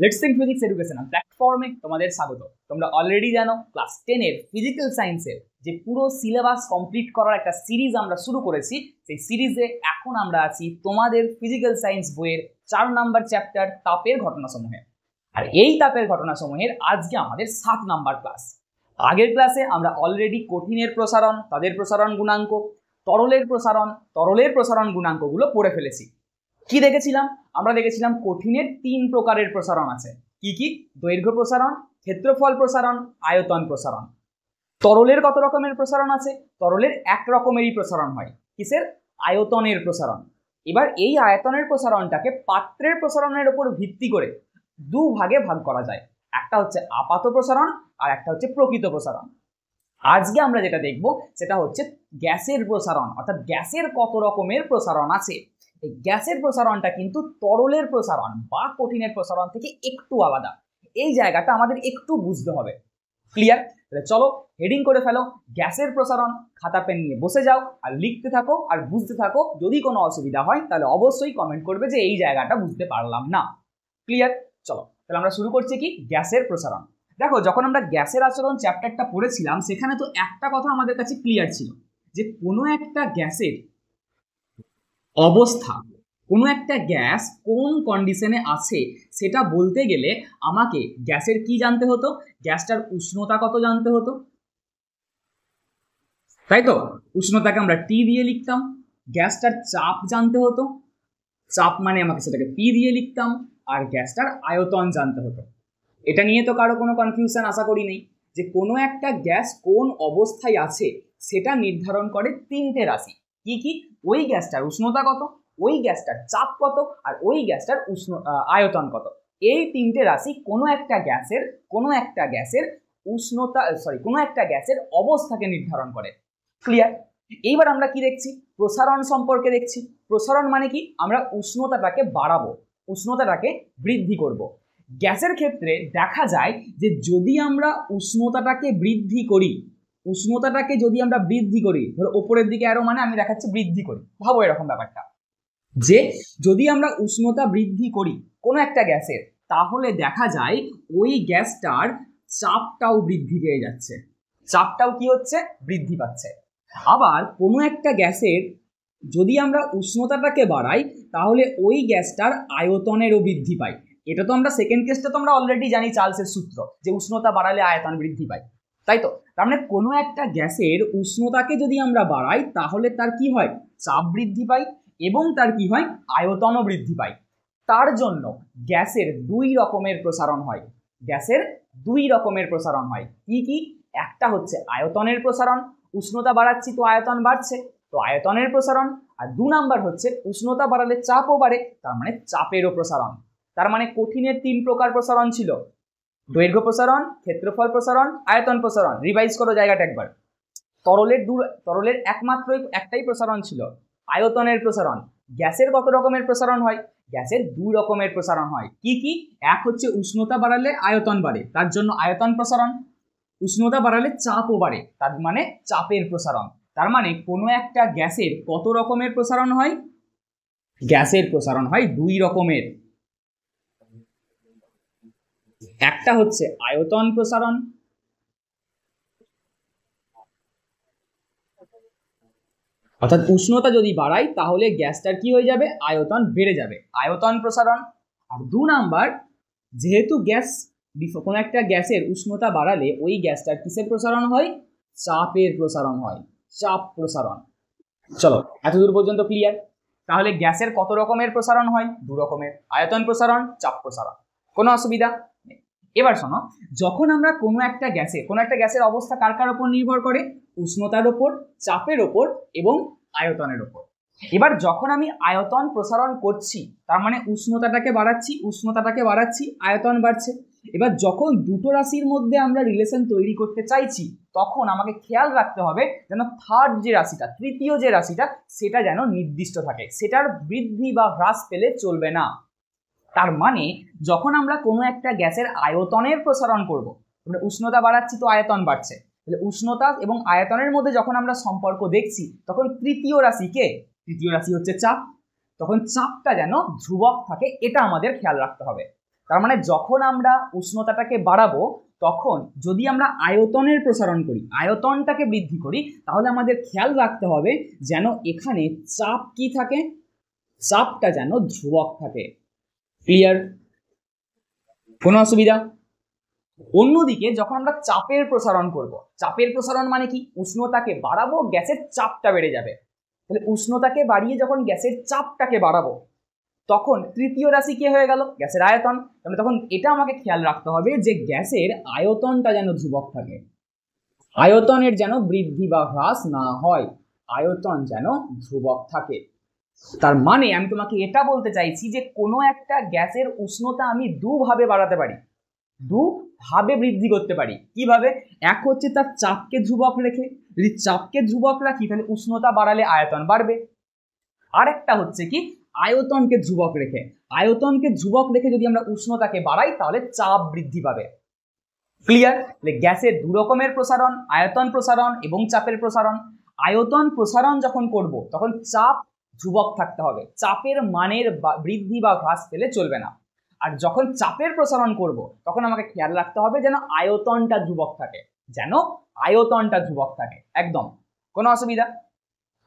Let's think physics educational প্ল্যাটফর্মে তোমাদের স্বাগত। তোমরা অলরেডি জানো ক্লাস 10 এর ফিজিক্যাল সায়েন্সের যে পুরো সিলেবাস কমপ্লিট করার একটা সিরিজ আমরা শুরু করেছি। সেই সিরিজে এখন আমরা আছি তোমাদের ফিজিক্যাল সায়েন্স বইয়ের 4 নাম্বার চ্যাপ্টার তাপের ঘটনাসমূহে। আর এই তাপের ঘটনাসমূহের আজকে আমাদের 7 নাম্বার ক্লাস। আগের ক্লাসে আমরা অলরেডি কঠিনের প্রসারণ, তাদের প্রসারণ গুণাঙ্ক, তরলের প্রসারণ গুণাঙ্কগুলো পড়ে ফেলেছি। কি দেখেছিলাম? আমরা দেখেছিলাম কঠিনের 3 প্রকারের প্রসারণ আছে। কি কি? দৈর্ঘ্য প্রসারণ, ক্ষেত্রফল প্রসারণ, আয়তন প্রসারণ। তরলের কত রকমের প্রসারণ আছে? তরলের এক রকমেরই প্রসারণ হয়। কিসের? আয়তনের প্রসারণ। এবার এই আয়তনের প্রসারণটাকে পাত্রের প্রসারণের উপর ভিত্তি করে দু ভাগে ভাগ করা যায়। একটা হচ্ছে আপাত প্রসারণ আর একটা হচ্ছে প্রকৃত প্রসারণ। আজকে আমরা যেটা দেখব সেটা হচ্ছে গ্যাসের প্রসারণ, অর্থাৎ গ্যাসের কত রকমের প্রসারণ আছে। এই গ্যাসের প্রসারণটা কিন্তু তরলের প্রসারণ বা কঠিনের প্রসারণ থেকে একটু আলাদা। এই জায়গাটা আমাদের একটু বুঝতে হবে। ক্লিয়ার? তাহলে চলো হেডিং করে ফেলো গ্যাসের প্রসারণ, খাতা পেন নিয়ে বসে যাও আর লিখতে থাকো আর বুঝতে থাকো। যদি কোনো অসুবিধা হয় তাহলে অবশ্যই কমেন্ট করবে যে এই জায়গাটা বুঝতে পারলাম না। ক্লিয়ার? চলো তাহলে আমরা শুরু করছি কি গ্যাসের প্রসারণ। দেখো, যখন আমরা গ্যাসের আচরণ চ্যাপ্টারটা পড়েছিলাম সেখানে তো একটা কথা আমাদের কাছে ক্লিয়ার ছিল যে কোনো একটা গ্যাসের অবস্থা, কোনো একটা গ্যাস কোন কন্ডিশনে আছে সেটা বলতে গেলে আমাকে গ্যাসের কি জানতে হতো? গ্যাসটার উষ্ণতা কত জানতে হতো, তাই তো? উষ্ণতাকে আমরা টি দিয়ে লিখতাম। গ্যাসটার চাপ জানতে হতো, চাপ মানে আমাকে সেটাকে পি দিয়ে লিখতাম। আর গ্যাসটার আয়তন জানতে হতো। এটা নিয়ে তো কারো কোনো কনফিউশন আশা করি নেই যে কোনো একটা গ্যাস কোন অবস্থায় আছে সেটা নির্ধারণ করে 3টে রাশি। কি কি? ওই গ্যাসটার উষ্ণতা কত, ওই গ্যাসটার চাপ কত, আর ওই গ্যাসটার আয়তন কত। এই 3টে রাশি কোনো একটা গ্যাসের উষ্ণতা কোনো একটা গ্যাসের অবস্থাকে নির্ধারণ করে। ক্লিয়ার? এইবার আমরা কি দেখছি? প্রসারণ সম্পর্কে দেখছি। প্রসারণ মানে কি? আমরা উষ্ণতাটাকে বাড়াবো, উষ্ণতাটাকে বৃদ্ধি করব। গ্যাসের ক্ষেত্রে দেখা যায় যে যদি আমরা উষ্ণতাটাকে বৃদ্ধি করি, ধরো ওপরের দিকে আরো মানে আমি দেখাচ্ছি বৃদ্ধি করি, ভাবো এরকম ব্যাপারটা যে যদি আমরা উষ্ণতা বৃদ্ধি করি কোনো একটা গ্যাসের, তাহলে দেখা যায় ওই গ্যাসটার চাপটাও বৃদ্ধি পেয়ে যাচ্ছে, চাপটাও কি হচ্ছে? বৃদ্ধি পাচ্ছে। আবার কোনো একটা গ্যাসের যদি আমরা উষ্ণতাটাকে বাড়াই তাহলে ওই গ্যাসটার আয়তনেরও বৃদ্ধি পায়। এটা তো আমরা সেকেন্ড কেসটা তো আমরা অলরেডি জানি, চার্লসের সূত্র, যে উষ্ণতা বাড়ালে আয়তন বৃদ্ধি পায়, তাই তো? তার মানে কোনো একটা গ্যাসের উষ্ণতাকে যদি আমরা বাড়াই তাহলে তার কি হয়? চাপ বৃদ্ধি পায় এবং তার কি হয়? আয়তনও বৃদ্ধি পায়। তার জন্য গ্যাসের 2 রকমের প্রসারণ হয়। গ্যাসের 2 রকমের প্রসারণ হয়। কি কি? একটা হচ্ছে আয়তনের প্রসারণ, উষ্ণতা বাড়াচ্ছি তো আয়তন বাড়ছে, তো আয়তনের প্রসারণ। আর 2 নাম্বার হচ্ছে উষ্ণতা বাড়ালে চাপও বাড়ে, তার মানে চাপেরও প্রসারণ। তার মানে কঠিনের 3 প্রকার প্রসারণ ছিল: দৈর্ঘ্য প্রসারণ, ক্ষেত্রফল প্রসারণ, আয়তন প্রসারণ। রিভাইজ করো জায়গাটা একবার। তরলের একমাত্র একটাই প্রসারণ ছিল, আয়তনের প্রসারণ। গ্যাসের কত রকমের প্রসারণ হয়? গ্যাসের 2 রকমের প্রসারণ হয়। কি কি? এক হচ্ছে উষ্ণতা বাড়ালে আয়তন বাড়ে, তার জন্য আয়তন প্রসারণ। উষ্ণতা বাড়ালে চাপও বাড়ে, তার মানে চাপের প্রসারণ। তার মানে কোনো একটা গ্যাসের কত রকমের প্রসারণ হয়? গ্যাসের প্রসারণ হয় 2 রকমের। একটা হচ্ছে আয়তন প্রসারণ, অর্থাৎ উষ্ণতা যদি বাড়াই তাহলে গ্যাসটার কি হয়ে যাবে? আয়তন বেড়ে যাবে, আয়তন প্রসারণ। আর 2 নাম্বার, যেহেতু কোনো একটা গ্যাসের উষ্ণতা বাড়ালে ওই গ্যাসটার কিসের প্রসারণ হয়? চাপের প্রসারণ হয়, চাপ প্রসারণ। চলো এতদূর পর্যন্ত ক্লিয়ার? তাহলে গ্যাসের কত রকমের প্রসারণ হয়? 2 রকমের, আয়তন প্রসারণ, চাপ প্রসারণ। কোনো অসুবিধা? এবার শোনো, যখন আমরা কোনো একটা গ্যাসের অবস্থা কার উপর নির্ভর করে? উষ্ণতার উপর, চাপের উপর এবং আয়তনের উপর। এবার যখন আমি আয়তন প্রসারণ করছি তার মানে উষ্ণতাটাকে বাড়াচ্ছি, আয়তন বাড়ছে। এবার যখন দুটো রাশির মধ্যে আমরা রিলেশন তৈরি করতে চাইছি তখন আমাকে খেয়াল রাখতে হবে যেন তৃতীয় যে রাশিটা সেটা যেন নির্দিষ্ট থাকে, সেটার বৃদ্ধি বা হ্রাস পেলে চলবে না। তার মানে যখন আমরা কোনো একটা গ্যাসের আয়তনের প্রসারণ করব, আমরা উষ্ণতা বাড়াচ্ছি তো আয়তন বাড়ছে, তাহলে উষ্ণতা এবং আয়তনের মধ্যে যখন আমরা সম্পর্ক দেখছি তখন তৃতীয় রাশি হচ্ছে চাপ, তখন চাপটা যেন ধ্রুবক থাকে, এটা আমাদের খেয়াল রাখতে হবে। তার মানে যখন আমরা উষ্ণতাটাকে বাড়াবো তখন যদি আমরা আয়তনের প্রসারণ করি, আয়তনটাকে বৃদ্ধি করি, তাহলে আমাদের খেয়াল রাখতে হবে যেন এখানে চাপ কি থাকে, চাপটা যেন ধ্রুবক থাকে। ক্লিয়ার? কোনো অসুবিধা? অন্যদিকে যখন আমরা চাপের প্রসারণ করব, চাপের প্রসারণ মানে কি, উষ্ণতাকে বাড়াবো, গ্যাসের চাপটা বেড়ে যাবে। তাহলে উষ্ণতাকে বাড়িয়ে যখন গ্যাসের চাপটাকে বাড়াবো তখন তৃতীয় রাশি কে হয়ে গেল, গ্যাসের আয়তন। তাহলে তখন এটা আমাকে খেয়াল রাখতে হবে যে গ্যাসের আয়তনটা যেন ধ্রুবক থাকে, আয়তনের যেন বৃদ্ধি বা হ্রাস না হয়, আয়তন যেন ধ্রুবক থাকে। তার মানে আমি তোমাকে এটা বলতে চাইছি যে কোনো একটা গ্যাসের উষ্ণতা আমি দুভাবে বাড়াতে পারি, দুভাবে বৃদ্ধি করতে পারি। কিভাবে? এক হচ্ছে তার চাপকে ধ্রুবক রেখে, যদি চাপকে ধ্রুবক রাখি তাহলে উষ্ণতা বাড়ালে আয়তন বাড়বে। আর একটা হচ্ছে কি, আয়তনকে ধ্রুবক রেখে, আয়তনকে ধ্রুবক রেখে যদি আমরা উষ্ণতাকে বাড়াই তাহলে চাপ বৃদ্ধি পাবে। ক্লিয়ার? তাহলে গ্যাসের দু রকমের প্রসারণ, আয়তন প্রসারণ এবং চাপের প্রসারণ। আয়তন প্রসারণ যখন করব তখন চাপ ধ্রুবক থাকতে হবে, চাপের মানের বৃদ্ধি বা হ্রাস পেলে চলবে না। আর যখন চাপের প্রসারণ করব তখন আমাকে খেয়াল রাখতে হবে যেন আয়তনটা ধ্রুবক থাকে, যেন আয়তনটা ধ্রুবক থাকে। একদম কোনো অসুবিধা?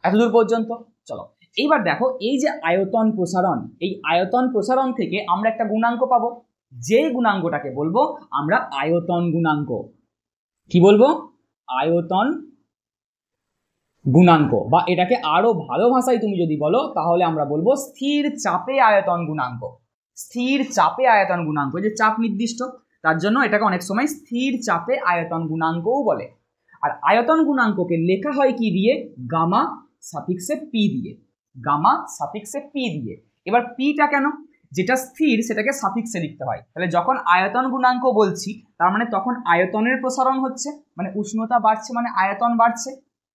এতদূর পর্যন্ত? চলো এইবার দেখো, এই যে আয়তন প্রসারণ, এই আয়তন প্রসারণ থেকে আমরা একটা গুণাঙ্ক পাবো, যে গুণাঙ্কটাকে বলবো আমরা আয়তন গুণাঙ্ক। কি বলবো? আয়তন গুণাঙ্ক, বা এটাকে আরো ভালো ভাষায় তুমি যদি বলো তাহলে আমরা বলবো স্থির চাপে আয়তন গুণাঙ্ক। স্থির চাপে আয়তন গুণাঙ্ক, যে চাপ নির্দিষ্ট, তার জন্য এটাকে অনেক সময় স্থির চাপে আয়তন গুণাঙ্কও বলে। আর আয়তন গুণাঙ্ককে লেখা হয় কি দিয়ে? গামা সাফিক্সে পি দিয়ে, গামা সাফিক্সে পি দিয়ে। এবার পিটা কেন? যেটা স্থির সেটাকে সাফিক্সে লিখতে হয়। তাহলে যখন আয়তন গুণাঙ্ক বলছি তার মানে তখন আয়তনের প্রসারণ হচ্ছে, মানে উষ্ণতা বাড়ছে মানে আয়তন বাড়ছে,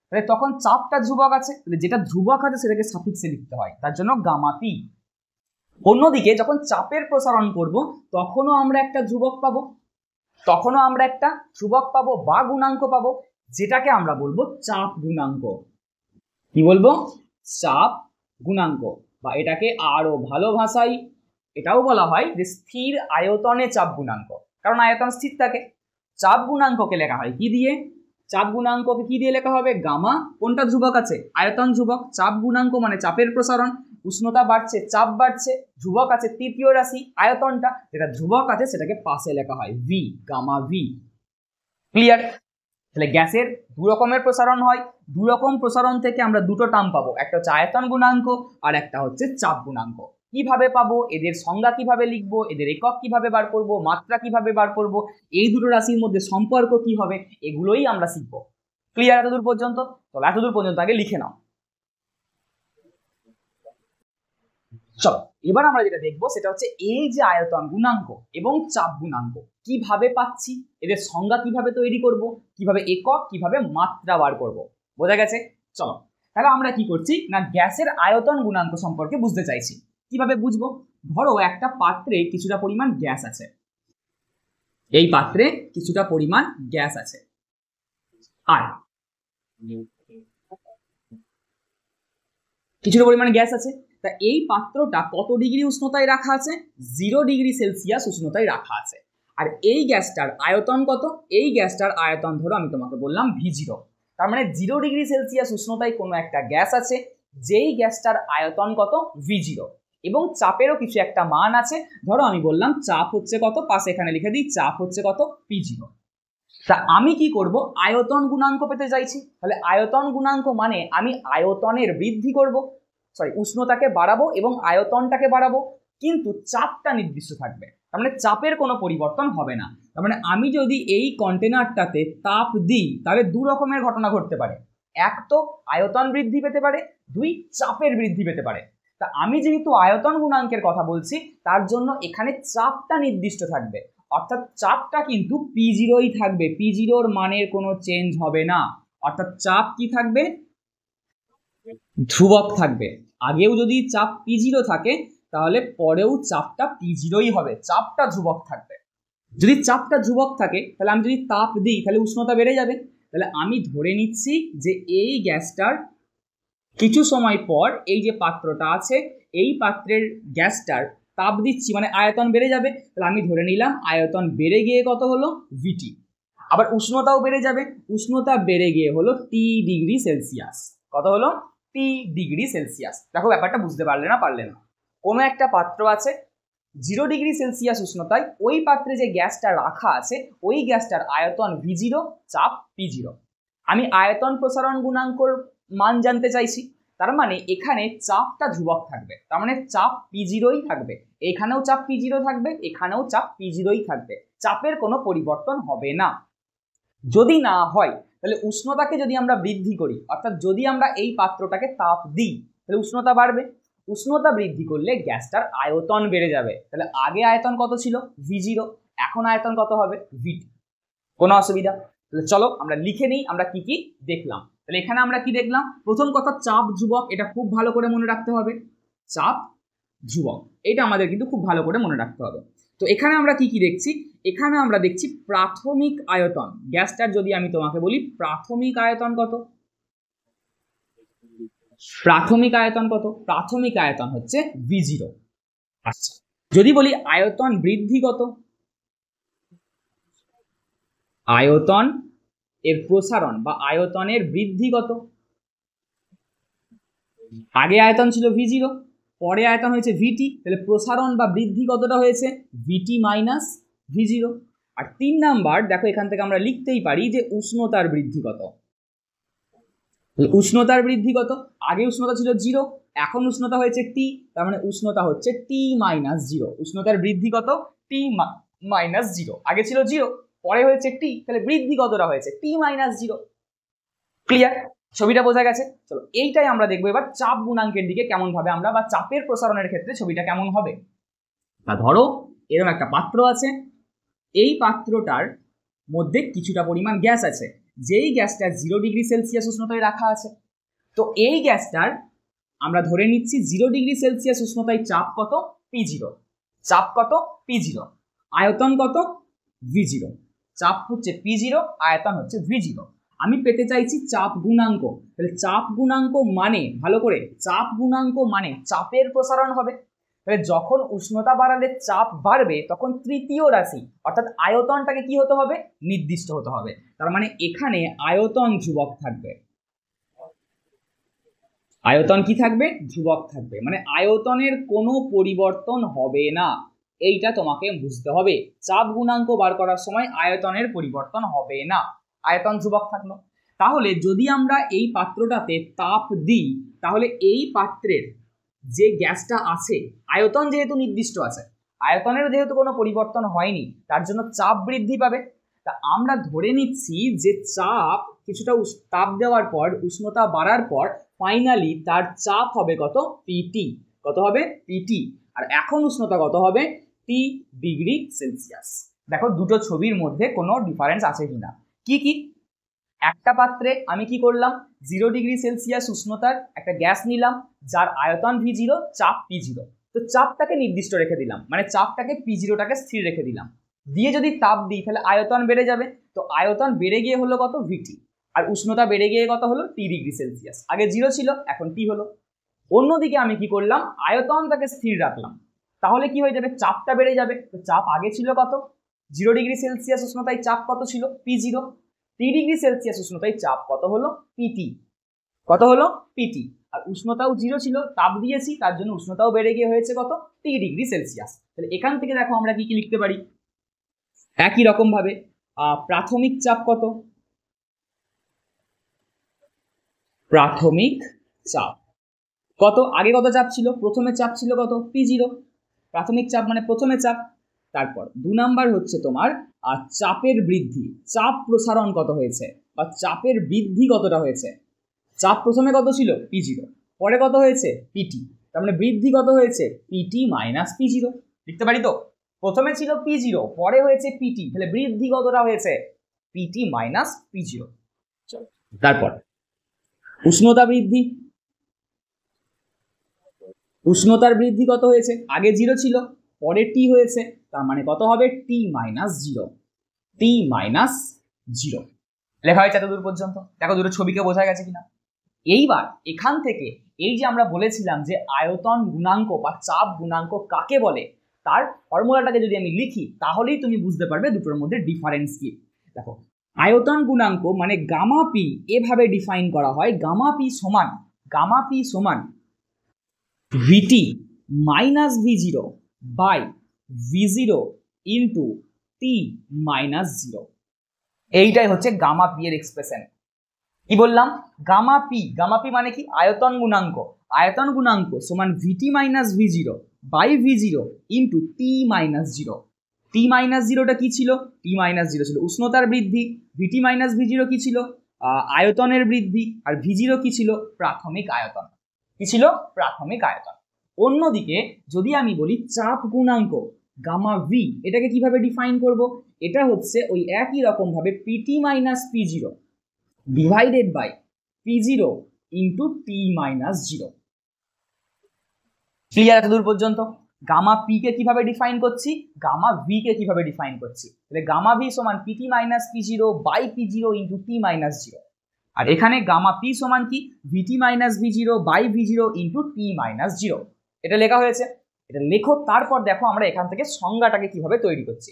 তাহলে তখন চাপটা ধ্রুবক আছে, তাহলে যেটা ধ্রুবক আছে সেটাকে সাফিক্সে লিখতে হয়, তার জন্য গামা পি। অন্যদিকে যখন চাপের প্রসারণ করব তখনও আমরা একটা ধ্রুবক পাবো, তখনও আমরা একটা ধ্রুবক পাবো বা গুণাঙ্ক পাবো, যেটাকে আমরা বলবো চাপ গুণাঙ্ক। কি বলবো? চাপ গুণাঙ্ক, বা এটাকে আরো ভালো ভাষায় এটাও বলা হয় যে স্থির আয়তনে চাপ গুণাঙ্ক, কারণ আয়তন স্থির থাকে। চাপ গুণাঙ্ককে লেখা হয় কি দিয়ে? চাপ গুণাঙ্ককে কি দিয়ে লেখা হবে? গামা, কোনটা ধ্রুবক আছে? আয়তন ধ্রুবক। চাপ গুণাঙ্ক মানে চাপের প্রসারণ, উষ্ণতা বাড়ছে চাপ বাড়ছে, ধ্রুবক আছে তৃতীয় রাশি আয়তনটা, যেটা ধ্রুবক আছে সেটাকে পাশে লেখা হয় ভি, গামা ভি। ক্লিয়ার? তাহলে গ্যাসের দু রকমের প্রসারণ হয়, দু রকম প্রসারণ থেকে আমরা দুটো টার্ম পাবো, একটা হচ্ছে আয়তন গুণাঙ্ক আর একটা হচ্ছে চাপ গুণাঙ্ক। কিভাবে পাবো, এদের সংজ্ঞা কিভাবে লিখবো, এদের একক কিভাবে বার করব, মাত্রা কিভাবে বার করব, এই দুটো রাশির মধ্যে সম্পর্ক কি হবে, এগুলোই আমরা শিখবো। ক্লিয়ার এতদূর পর্যন্ত? তাহলে এতদূর পর্যন্ত আগে লিখে নাও। চলো এবার আমরা যেটা দেখবো সেটা হচ্ছে এই যে আয়তন গুণাঙ্ক এবং চাপ গুণাঙ্ক কিভাবে পাচ্ছি, এদের সংজ্ঞা কিভাবে তৈরি করব, কিভাবে একক, কিভাবে মাত্রা বার করব। বোঝা গেছে? চলো তাহলে আমরা কি করছি না, গ্যাসের আয়তন গুণাঙ্ক সম্পর্কে বুঝতে চাইছি। কিভাবে বুঝবো? ধরো একটা পাত্রে কিছুটা পরিমাণ গ্যাস আছে, এই পাত্রে কিছুটা পরিমাণ গ্যাস আছে, আর কিছুটা পরিমাণ গ্যাস আছে। তা এই পাত্রটা কত ডিগ্রি উষ্ণতায় রাখা আছে? 0 ডিগ্রি সেলসিয়াস উষ্ণতায় রাখা আছে। আর এই গ্যাসটার আয়তন কত? এই গ্যাসটার আয়তন ধরো আমি তোমাকে বললাম V0, তার মানে 0 ডিগ্রি সেলসিয়াস উষ্ণতায় কোনো একটা গ্যাস আছে, যেই গ্যাসটার আয়তন কত? V0, এবং চাপেরও কিছু একটা মান আছে, ধরো আমি বললাম চাপ হচ্ছে কত, পাশে এখানে লিখে দিই চাপ হচ্ছে কত? P0। তা আমি কি করব? আয়তন গুণাঙ্ক পেতে চাইছি, তাহলে আয়তন গুণাঙ্ক মানে আমি আয়তনের বৃদ্ধি করব, সরি উষ্ণতাকে বাড়াবো এবং আয়তনটাকে বাড়াবো, কিন্তু চাপটা নির্দিষ্ট থাকবে, তার মানে চাপের কোনো পরিবর্তন হবে না। তার মানে আমি যদি এই কন্টেনারটাতে তাপ দিই তাহলে দু রকমের ঘটনা ঘটতে পারে, এক তো আয়তন বৃদ্ধি পেতে পারে, দুই চাপের বৃদ্ধি পেতে পারে। তা আমি যেহেতু আয়তন গুণাঙ্কের কথা বলছি তার জন্য এখানে চাপটা নির্দিষ্ট থাকবে, অর্থাৎ চাপটা কিন্তু P0ই থাকবে, P0-র মানের কোনো চেঞ্জ হবে না, অর্থাৎ চাপ কি থাকবে? ধ্রুবক থাকবে। আগেও যদি চাপ P0 থাকে তাহলে পরেও চাপটা P0ই হবে, চাপটা ধ্রুবক থাকবে। যদি চাপটা ধ্রুবক থাকে তাহলে আমি যদি তাপ দিই তাহলে উষ্ণতা বেড়ে যাবে। তাহলে আমি ধরে নিচ্ছি যে এই গ্যাসটার কিছু সময় পর এই যে পাত্রটা আছে এই পাত্রের গ্যাসটার তাপ দিচ্ছি মানে আয়তন বেড়ে যাবে, তাহলে আমি ধরে নিলাম আয়তন বেড়ে গিয়ে কত হলো ভিটি। আবার উষ্ণতাও বেড়ে যাবে, উষ্ণতা বেড়ে গিয়ে হলো টি ডিগ্রি সেলসিয়াস। কত হলো টি ডিগ্রি সেলসিয়াস। দেখো ব্যাপারটা বুঝতে পারলে না পারলে না, কোনো একটা পাত্র আছে 0 ডিগ্রি সেলসিয়াস উষ্ণতায়, ওই পাত্রে যে গ্যাসটা রাখা আছে ওই গ্যাসটার আয়তন V0, চাপ P0। আমি আয়তন প্রসারণ গুণাঙ্কর মান জানতে চাইছি, তার মানে এখানে চাপটা ধ্রুবক থাকবে, তার মানে চাপ P0ই থাকবে, এখানেও চাপ P0 থাকবে, এখানেও চাপ P0ই থাকবে, চাপের কোনো পরিবর্তন হবে না। যদি না হয় তাহলে উষ্ণতাকে যদি আমরা বৃদ্ধি করি, অর্থাৎ যদি আমরা এই পাত্রটাকে তাপ দিই তাহলে উষ্ণতা বাড়বে, উষ্ণতা বৃদ্ধি করলে গ্যাসটার আয়তন বেড়ে যাবে। তাহলে আগে আয়তন কত ছিল V0, এখন আয়তন কত হবে VT। কোনো অসুবিধা? তাহলে চলো আমরা লিখে নিই আমরা কি কি দেখলাম। তাহলে এখানে আমরা কি দেখলাম, প্রথম কথা চাপ ধ্রুবক, এটা খুব ভালো করে মনে রাখতে হবে, চাপ ধ্রুবক এটা আমাদের কিন্তু খুব ভালো করে মনে রাখতে হবে। তো এখানে আমরা কি কি দেখছি, এখানে আমরা দেখছি প্রাথমিক আয়তন, গ্যাসটার যদি আমি তোমাকে বলি প্রাথমিক আয়তন কত, প্রাথমিক আয়তন কত, প্রাথমিক আয়তন হচ্ছে V0। আচ্ছা যদি বলি আয়তন বৃদ্ধি কত, আয়তন এর প্রসারণ বা আয়তনের বৃদ্ধি কত, আগে আয়তন ছিল V0, পরে আয়তন হয়েছে VT, তাহলে প্রসারণ বা বৃদ্ধি কতটা হয়েছে VT মাইনাস V0। আর 3 নাম্বার দেখো এখান থেকে আমরা লিখতেই পারি যে উষ্ণতার বৃদ্ধি কত, উষ্ণতার বৃদ্ধি কত, আগে উষ্ণতা ছিল 0, এখন উষ্ণতা হয়েছে T, তার মানে উষ্ণতা হচ্ছে T মাইনাস 0। উষ্ণতার বৃদ্ধি কত T মাইনাস 0, আগে ছিল 0 পরে হয়েছে T, তাহলে বৃদ্ধি কতটা হয়েছে T মাইনাস 0। ক্লিয়ার? ছবিটা বোঝা গেছে? চলো এইটাই আমরা দেখবো এবার চাপ গুণাঙ্কের দিকে কেমন ভাবে আমরা, বা চাপের প্রসারণের ক্ষেত্রে ছবিটা কেমন হবে। তা ধরো এরকম একটা পাত্র আছে, এই পাত্রটার মধ্যে কিছুটা পরিমাণ গ্যাস আছে, যেই গ্যাসটা 0 ডিগ্রি সেলসিয়াস উষ্ণতায় রাখা আছে। তো এই গ্যাসটার আমরা ধরে নিচ্ছি 0 ডিগ্রি সেলসিয়াস উষ্ণতায় চাপ কত P0, চাপ কত P0, আয়তন কত V0, চাপ হচ্ছে P0, আয়তন হচ্ছে V0। আমি পেতে চাইছি চাপ গুণাঙ্ক, তাহলে চাপ গুণাঙ্ক মানে ভালো করে, চাপ গুণাঙ্ক মানে চাপের প্রসারণ হবে। তাহলে যখন উষ্ণতা বাড়ালে চাপ বাড়বে তখন তৃতীয় রাশি অর্থাৎ আয়তনটাকে কি হতে হবে নির্দিষ্ট হতে হবে, তার মানে এখানে আয়তন ধ্রুবক থাকবে, আয়তন কি থাকবে ধ্রুবক থাকবে, মানে আয়তনের কোনো পরিবর্তন হবে না, এইটা তোমাকে বুঝতে হবে। চাপ গুণাঙ্ক বার করার সময় আয়তনের পরিবর্তন হবে না, আয়তন ধ্রুবক থাকলো। তাহলে যদি আমরা এই পাত্রটাতে তাপ দিই তাহলে এই পাত্রের যে গ্যাসটা আছে আয়তন যেহেতু নির্দিষ্ট আছে, আয়তনের যেহেতু কোনো পরিবর্তন হয়নি তার জন্য চাপ বৃদ্ধি পাবে। তা আমরা ধরে নিচ্ছি যে চাপ কিছুটা তাপ দেওয়ার পর উষ্ণতা বাড়ার পর ফাইনালি তার চাপ হবে কত পিটি, কত হবে পিটি, আর এখন উষ্ণতা কত হবে T ডিগ্রি সেলসিয়াস। দেখো দুটো ছবির মধ্যে কোনো ডিফারেন্স আছে কিনা, কি কি, একটা পাত্রে আমি কি করলাম 0 ডিগ্রি সেলসিয়াস উষ্ণতার একটা গ্যাস নিলাম যার আয়তন V0, চাপ P0, তো চাপটাকে নির্দিষ্ট রেখে দিলাম, মানে চাপটাকে P0টাকে স্থির রেখে দিলাম, দিয়ে যদি তাপ দিই তাহলে আয়তন বেড়ে যাবে, তো আয়তন বেড়ে গিয়ে হলো কত VT, আর উষ্ণতা বেড়ে গিয়ে কত হলো T ডিগ্রি সেলসিয়াস, আগে 0 ছিল এখন T হলো। অন্যদিকে আমি কি করলাম আয়তনটাকে স্থির রাখলাম, তাহলে কি হয়ে যাবে চাপটা বেড়ে যাবে, তো চাপ আগে ছিল কত 0 ডিগ্রি সেলসিয়াস উষ্ণতায় চাপ কত ছিল P0, 3 ডিগ্রি সেলসিয়াস উষ্ণতায় চাপ কত হলো PT, কত হলো PT, আর উষ্ণতাও 0 ছিল তাপ দিয়েছি তার জন্য উষ্ণতাও বেড়ে গিয়ে হয়েছে কত T ডিগ্রি সেলসিয়াস। তাহলে এখান থেকে দেখো আমরা কি কি লিখতে পারি, একই রকম ভাবে প্রাথমিক চাপ কত, প্রাথমিক চাপ কত, আগে কত চাপ ছিল প্রথমে চাপ ছিল কত P0, প্রাথমিক চাপ মানে প্রথমে চাপ। তারপর 2 নাম্বার হচ্ছে তোমার চাপের বৃদ্ধি, চাপ প্রসারণ কত হয়েছে বা চাপের বৃদ্ধি কতটা হয়েছে, চাপ প্রথমে কত ছিল P0, পরে কত হয়েছে PT, তার মানে বৃদ্ধি কত হয়েছে PT মাইনাস P0, লিখতে পারি তো, প্রথমে ছিল P0 পরে হয়েছে PT, তাহলে বৃদ্ধি কতটা হয়েছে PT মাইনাস P0। তারপর উষ্ণতা বৃদ্ধি, উষ্ণতার বৃদ্ধি কত হয়েছে আগে 0 ছিল পরে T হয়েছে, তার মানে কত হবে T মাইনাস 0, T মাইনাস 0। লেখা হয়েছে এত দূর পর্যন্ত, দেখো দুটো ছবিকে বোঝা গেছে কিনা। এইবার এখান থেকে এই যে আমরা বলেছিলাম যে আয়তন গুণাঙ্ক বা চাপ গুণাঙ্ক কাকে বলে, তার ফর্মুলাটাকে যদি আমি লিখি তাহলেই তুমি বুঝতে পারবে দুটোর মধ্যে ডিফারেন্স কি। দেখো, আয়তন গুণাঙ্ক মানে গামা পি এভাবে ডিফাইন করা হয়, গামা পি সমান ভিটি মাইনাস ভি0 বাই ভি0 ইন্টু টি মাইনাস 0। এইটাই হচ্ছে গামা পি এর এক্সপ্রেশন। কি বললাম? গামা পি মানে কি? আয়তন গুণাঙ্ক সমান ভিটি মাইনাস ভি0 বাই ভি0 into T minus 0। T minus 0টা কি ছিল? টি মাইনাস 0 ছিল উষ্ণতার বৃদ্ধি, ভিটি মাইনাস ভি0 কি ছিল? আয়তনের বৃদ্ধি, আর ভি0 কি ছিল? প্রাথমিক আয়তন। কি ছিল? প্রাথমিক আয়তন। অন্যদিকে যদি আমি বলি চাপ গুণাঙ্ক গামা ভি, এটাকে কিভাবে ডিফাইন করব? এটা হচ্ছে ওই একই রকম ভাবে পিটি মাইনাস পি0 ডিভাইডেড বাই পি0 ইন্টু টি মাইনাস 0। ক্লিয়ার এতদূর পর্যন্ত? গামা পি কে কিভাবে ডিফাইন করছি, গামা ভি কে কিভাবে ডিফাইন করছি। তাহলে গামা ভি সমান পিটি মাইনাস পি0 বাই পি0 ইন্টু টি মাইনাস 0। আর এখানে গামা পি সমান কি? ভিটি মাইনাস ভি0 বাই ভি0 ইন্টু টি মাইনাস 0। এটা লেখা হয়েছে, এটা লেখো। তারপর দেখো আমরা এখান থেকে সংজ্ঞাটাকে কিভাবে তৈরি করছি।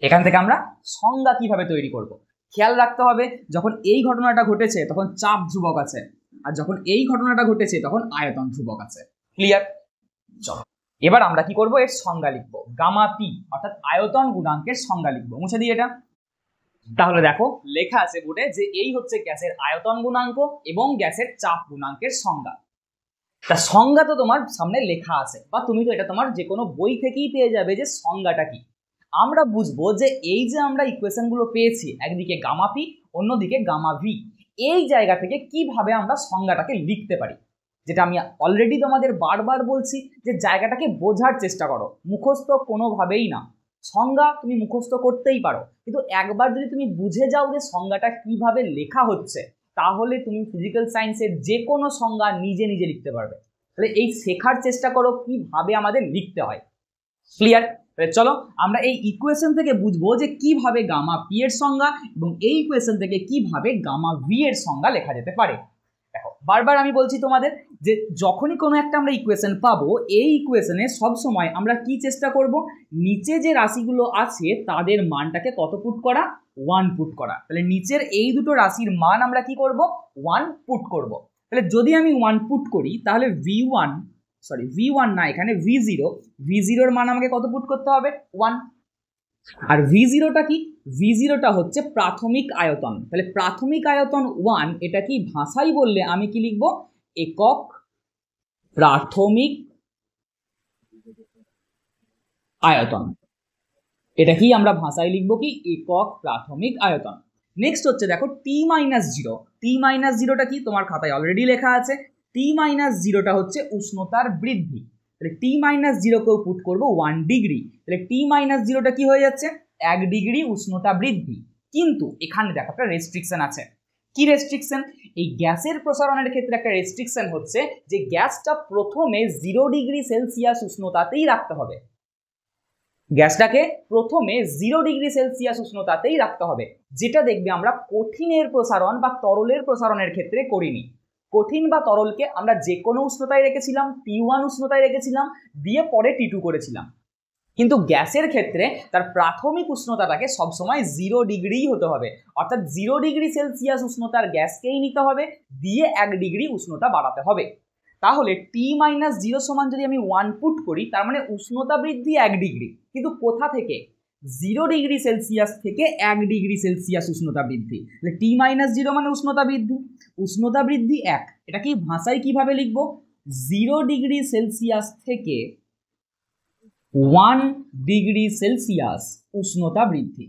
এখান থেকে আমরা সংজ্ঞা কিভাবে তৈরি করব, খেয়াল রাখতে হবে। যখন এই ঘটনাটা ঘটেছে তখন চাপ ধ্রুবক আছে, আর যখন এই ঘটনাটা ঘটেছে তখন আয়তন ধ্রুবক আছে। ক্লিয়ার? চলো এবার আমরা কি করব, এর সংজ্ঞা লিখবো। গামা পি অর্থাৎ আয়তন গুণাঙ্কের সংজ্ঞা লিখবো। মুছে দিই এটা। তাহলে দেখো লেখা আছে বোর্ডে যে এই হচ্ছে গ্যাসের আয়তন গুণাঙ্ক এবং গ্যাসের চাপ গুণাঙ্কের সংজ্ঞা। তা সংজ্ঞা তো তোমার সামনে লেখা আছে, বা তুমি তো এটা তোমার যে কোনো বই থেকেই পেয়ে যাবে যে সংজ্ঞাটা কি। আমরা বুঝবো যে এই যে আমরা ইকুয়েশনগুলো পেয়েছি, একদিকে গামা পি অন্যদিকে গামা ভি, এই জায়গা থেকে কিভাবে আমরা সংজ্ঞাটাকে লিখতে পারি। যেটা আমি অলরেডি তোমাদের বারবার বলছি যে জায়গাটাকে বোঝার চেষ্টা করো, মুখস্থ কোনোভাবেই না। সংজ্ঞা তুমি মুখস্থ করতেই পারো, কিন্তু একবার যদি তুমি বুঝে যাও যে সংজ্ঞাটা কিভাবে লেখা হচ্ছে, তাহলে তুমি ফিজিক্যাল সায়েন্সের যে কোনো সংজ্ঞা নিজে নিজে লিখতে পারবে। তাহলে এই শেখার চেষ্টা করো কিভাবে আমাদের লিখতে হয়। ক্লিয়ার? চলো আমরা এই ইকুয়েশন থেকে বুঝবো যে কিভাবে গামা পি এর সংজ্ঞা এবং এই ইকুয়েশন থেকে কিভাবে গামা ভি এর সংজ্ঞা লেখা যেতে পারে। দেখো বারবার আমি বলছি তোমাদের যে যখনই কোনো একটা আমরা ইকুয়েশন পাবো, এই ইকুয়েশনে সবসময় আমরা কি চেষ্টা করব, নিচে যে রাশিগুলো আছে তাদের মানটাকে কত পুট করা? 1 পুট করা। তাহলে নিচের এই দুটো রাশির মান আমরা কি করব? 1 পুট করব। তাহলে যদি আমি 1 পুট করি তাহলে ভি1 না, এখানে ভি0 এর মান আমাকে কত পুট করতে হবে? 1। আর ভি0টা কি? ভি0টা হচ্ছে প্রাথমিক আয়তন। তাহলে প্রাথমিক আয়তন 1, এটা কি ভাষায় বললে আমি কি লিখবো? একক প্রাথমিক আয়তন। এটা কি আমরা ভাষায় লিখবো কি? একক প্রাথমিক আয়তন। নেক্সট হচ্ছে দেখো টি মাইনাস 0। টি মাইনাস 0টা কি? তোমার খাতায় অলরেডি লেখা আছে। টি মাইনাস 0টা হচ্ছে উষ্ণতার বৃদ্ধি। তাহলে টি মাইনাস 0কেও পুট করবো 1 ডিগ্রি। তাহলে টি মাইনাস 0টা কি হয়ে যাচ্ছে? 1 ডিগ্রি উষ্ণতা বৃদ্ধি। কিন্তু এখানে দেখো একটা রেস্ট্রিকশন আছে। কি রেস্ট্রিকশন? এই গ্যাসের প্রসারণের ক্ষেত্রে একটা রেস্ট্রিকশন হচ্ছে যে গ্যাসটা প্রথমে 0 ডিগ্রি সেলসিয়াস উষ্ণতাতেই রাখতে হবে। গ্যাসটাকে প্রথমে 0 ডিগ্রি সেলসিয়াস উষ্ণতাতেই রাখতে হবে, যেটা দেখবে আমরা কঠিনের প্রসারণ বা তরলের প্রসারণের ক্ষেত্রে করিনি। কঠিন বা তরলকে আমরা যে কোনো উষ্ণতায় রেখেছিলাম, T1 উষ্ণতায় রেখেছিলাম, দিয়ে পরে T2 করেছিলাম। কিন্তু গ্যাসের ক্ষেত্রে তার প্রাথমিক উষ্ণতাটাকে সবসময় 0 ডিগ্রিই হতে হবে, অর্থাৎ 0 ডিগ্রি সেলসিয়াস উষ্ণতার গ্যাসকেই নিতে হবে, দিয়ে 1 ডিগ্রি উষ্ণতা বাড়াতে হবে। তাহলে টি মাইনাস 0 সমান যদি আমি 1 পুট করি, তার মানে উষ্ণতা বৃদ্ধি 1 ডিগ্রি। কিন্তু কোথা থেকে? 0 ডিগ্রি সেলসিয়াস থেকে 1 ডিগ্রি সেলসিয়াস উষ্ণতা বৃদ্ধি। তাহলে টি মাইনাস 0 মানে উষ্ণতা বৃদ্ধি, উষ্ণতা বৃদ্ধি 1। এটা কি ভাষায় কিভাবে লিখবো? 0 ডিগ্রি সেলসিয়াস থেকে 1 ডিগ্রি সেলসিয়াস উষ্ণতা বৃদ্ধি।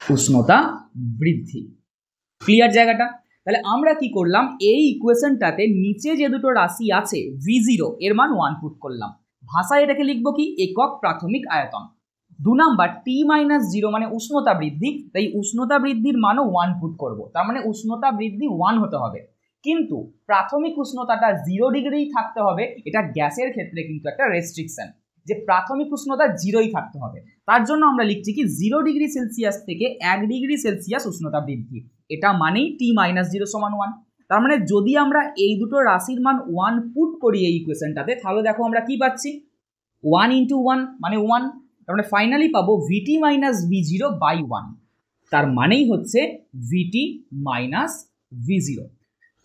উষ্ণতা বৃদ্ধি। ক্লিয়ার জায়গাটা? তাহলে আমরা কি করলাম, এই ইকুয়েশনটাতে নিচে যে দুটো রাশি আছে ভি0 এর মান 1 পুট করলাম। ভাষায় এটাকে লিখবো কি? একক প্রাথমিক আয়তন। 2 নাম্বার টি মাইনাস 0 মানে উষ্ণতা বৃদ্ধি, তাই উষ্ণতা বৃদ্ধির মানও 1 পুট করব। তার মানে উষ্ণতা বৃদ্ধি 1 হতে হবে, কিন্তু প্রাথমিক উষ্ণতাটা 0 ডিগ্রিই থাকতে হবে। এটা গ্যাসের ক্ষেত্রে কিন্তু একটা রেস্ট্রিকশন, যে প্রাথমিক উষ্ণতা 0ই থাকতে হবে। তার জন্য আমরা লিখছি কি 0 ডিগ্রি সেলসিয়াস থেকে 1 ডিগ্রি সেলসিয়াস উষ্ণতা বৃদ্ধি, এটা মানেই T-0 সমান 1। তার মানে যদি আমরা এই দুটো রাশির মান 1 পুট করি এই ইকুয়েশনটাতে, তাহলে দেখো আমরা কি পাচ্ছি, 1 × 1 মানে 1, তার মানে ফাইনালি পাবো VT - V0 বাই 1, তার মানেই হচ্ছে VT - V0।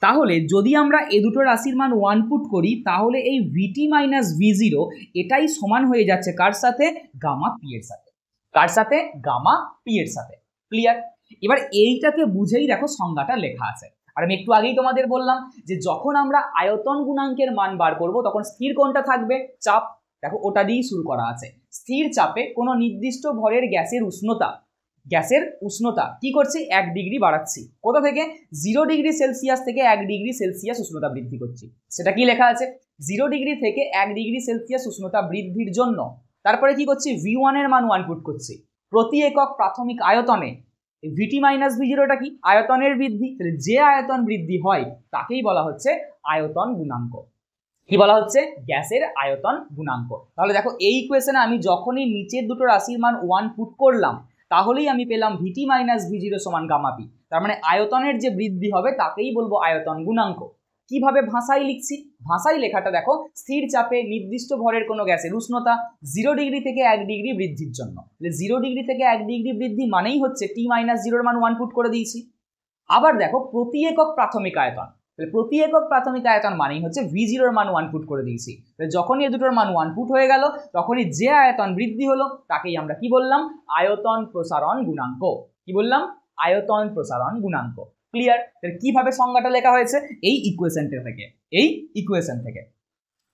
তাহলে যদি আমরা এই দুটো রাশির মান 1 পুট করি, তাহলে এই VT - V0 এটাই সমান হয়ে যাচ্ছে কার সাথে, গামা পি এর সাথে। কার সাথে, গামা পি এর সাথে। ক্লিয়ার? এবার এইটাকে বুঝেই দেখো সংজ্ঞাটা লেখা আছে। আর আমি একটু আগেই তোমাদের বললাম যে যখন আমরা আয়তন গুণাঙ্কের মান বার করব, তখন স্থির কোনটা থাকবে, চাপ। দেখো ওটা দিয়েই শুরু করা আছে। স্থির চাপে কোনো নির্দিষ্ট ভরের গ্যাসের উষ্ণতা কি করছি, 1 ডিগ্রি বাড়াচ্ছি। কোথা থেকে, 0 ডিগ্রি সেলসিয়াস থেকে 1 ডিগ্রি সেলসিয়াস উষ্ণতা বৃদ্ধি করছি। সেটা কি লেখা আছে, 0 ডিগ্রি থেকে 1 ডিগ্রি সেলসিয়াস উষ্ণতা বৃদ্ধির জন্য তারপরে কি করছি, V1 এর মান 1 পুট করছি। প্রতি একক প্রাথমিক আয়তনে VT - V0টা কি, আয়তনের বৃদ্ধি। যে আয়তন বৃদ্ধি হয় তাকেই বলা হচ্ছে আয়তন গুণাঙ্ক। কি বলা হচ্ছে, গ্যাসের আয়তন গুণাঙ্ক। তাহলে দেখো এই ইকুয়েশনে আমি যখনই নিচের দুটো রাশির মান 1 পুট করলাম, তাহলেই আমি পেলাম VT - V0 সমান গামা পি। তার মানে আয়তনের যে বৃদ্ধি হবে তাকেই বলবো আয়তন গুণাঙ্ক। কিভাবে ভাষায় লিখছি, ভাষায় লেখাটা দেখো, স্থির চাপে নির্দিষ্ট ভরের কোনো গ্যাসের উষ্ণতা 0 ডিগ্রি থেকে 1 ডিগ্রি বৃদ্ধির জন্য। 0 ডিগ্রি থেকে 1 ডিগ্রি বৃদ্ধি মানেই হচ্ছে T-0 মান 1 পুট করে দিয়েছি। আবার দেখো প্রতি একক প্রাথমিক আয়তন, প্রতি একক প্রাথমিক আয়তন মানেই হচ্ছে V0 মান 1 পুট করে দিয়েছি। যখনই এই দুটোর মান 1 পুট হয়ে গেল, তখনই যে আয়তন বৃদ্ধি হলো তাকেই আমরা কি বললাম, আয়তন প্রসারণ গুণাঙ্ক। কি বললাম, আয়তন প্রসারণ গুণাঙ্ক। ক্লিয়ার? কিভাবে সংজ্ঞাটা লেখা হয়েছে, এই ইকুয়েশন থেকে।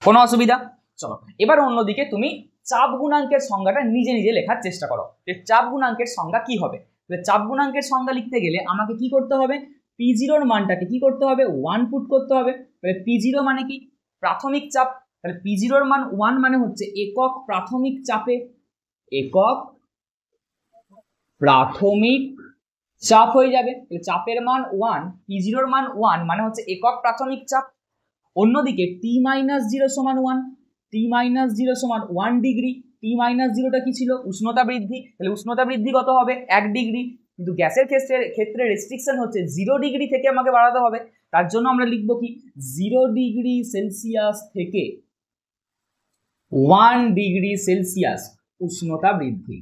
কোনো অসুবিধা? চলো এবার অন্যদিকে তুমি চাপ গুণাঙ্কের সংজ্ঞাটা নিজে নিজে লেখার চেষ্টা করো, যে চাপ গুণাঙ্কের সংজ্ঞা কি হবে। চাপ গুণাঙ্কের সংজ্ঞা লিখতে গেলে আমাকে কি করতে হবে, P0 এর মানটাকে কি করতে হবে, 1 পুট করতে হবে। তাহলে P0 মানে কি, প্রাথমিক চাপ। তাহলে P0 এর মান 1 মানে হচ্ছে একক প্রাথমিক চাপে, একক প্রাথমিক চাপ হয়ে যাবে। তাহলে চাপের মান 1, P0 এর মান 1 মানে হচ্ছে একক প্রাথমিক চাপ। অন্যদিকে T-0 সমান 1, T-0 সমান 1 ডিগ্রি। T-0টা কি ছিল, উষ্ণতা বৃদ্ধি। তাহলে উষ্ণতা বৃদ্ধি কত হবে, 1 ডিগ্রি। কিন্তু গ্যাসের ক্ষেত্রে রেস্ট্রিকশন হচ্ছে 0 ডিগ্রি থেকে আমাকে বাড়াতে হবে। তার জন্য আমরা লিখবো কি, 0 ডিগ্রি সেলসিয়াস থেকে 1 ডিগ্রি সেলসিয়াস উষ্ণতা বৃদ্ধি।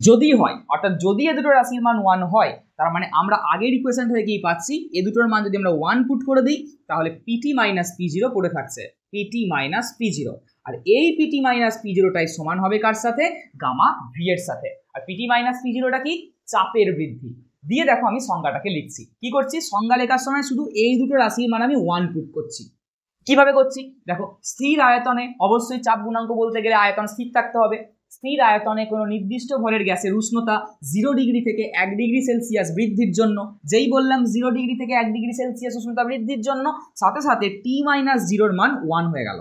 যদি হয়, অর্থাৎ যদি এ দুটো রাশির মান 1 হয়, তার মানে আমরা আগের ইকুয়েশন থেকে কি পাচ্ছি, এ দুটোর মান যদি আমরা 1 পুট করে দিই, তাহলে PT - P0 পড়ে থাকছে, PT - P0। আর এই PT - P0টাই সমান হবে কার সাথে, গামা ভি এর সাথে। আর PT - P0টা কি, চাপের বৃদ্ধি। দিয়ে দেখো আমি সংজ্ঞাটাকে লিখছি, কি করছি, সংজ্ঞা লেখার সময় শুধু এই দুটো রাশির মান আমি 1 পুট করছি। কিভাবে করছি দেখো, স্থির আয়তনে অবশ্যই চাপ গুণাঙ্ক বলতে গেলে আয়তন স্থির থাকতে হবে। স্থির আয়তনে কোনো নির্দিষ্ট ভরের গ্যাসের উষ্ণতা 0 ডিগ্রি থেকে 1 ডিগ্রি সেলসিয়াস বৃদ্ধির জন্য, যেই বললাম 0 ডিগ্রি থেকে 1 ডিগ্রি সেলসিয়াস উষ্ণতা বৃদ্ধির জন্য, সাথে সাথে T-0 এর মান 1 হয়ে গেল।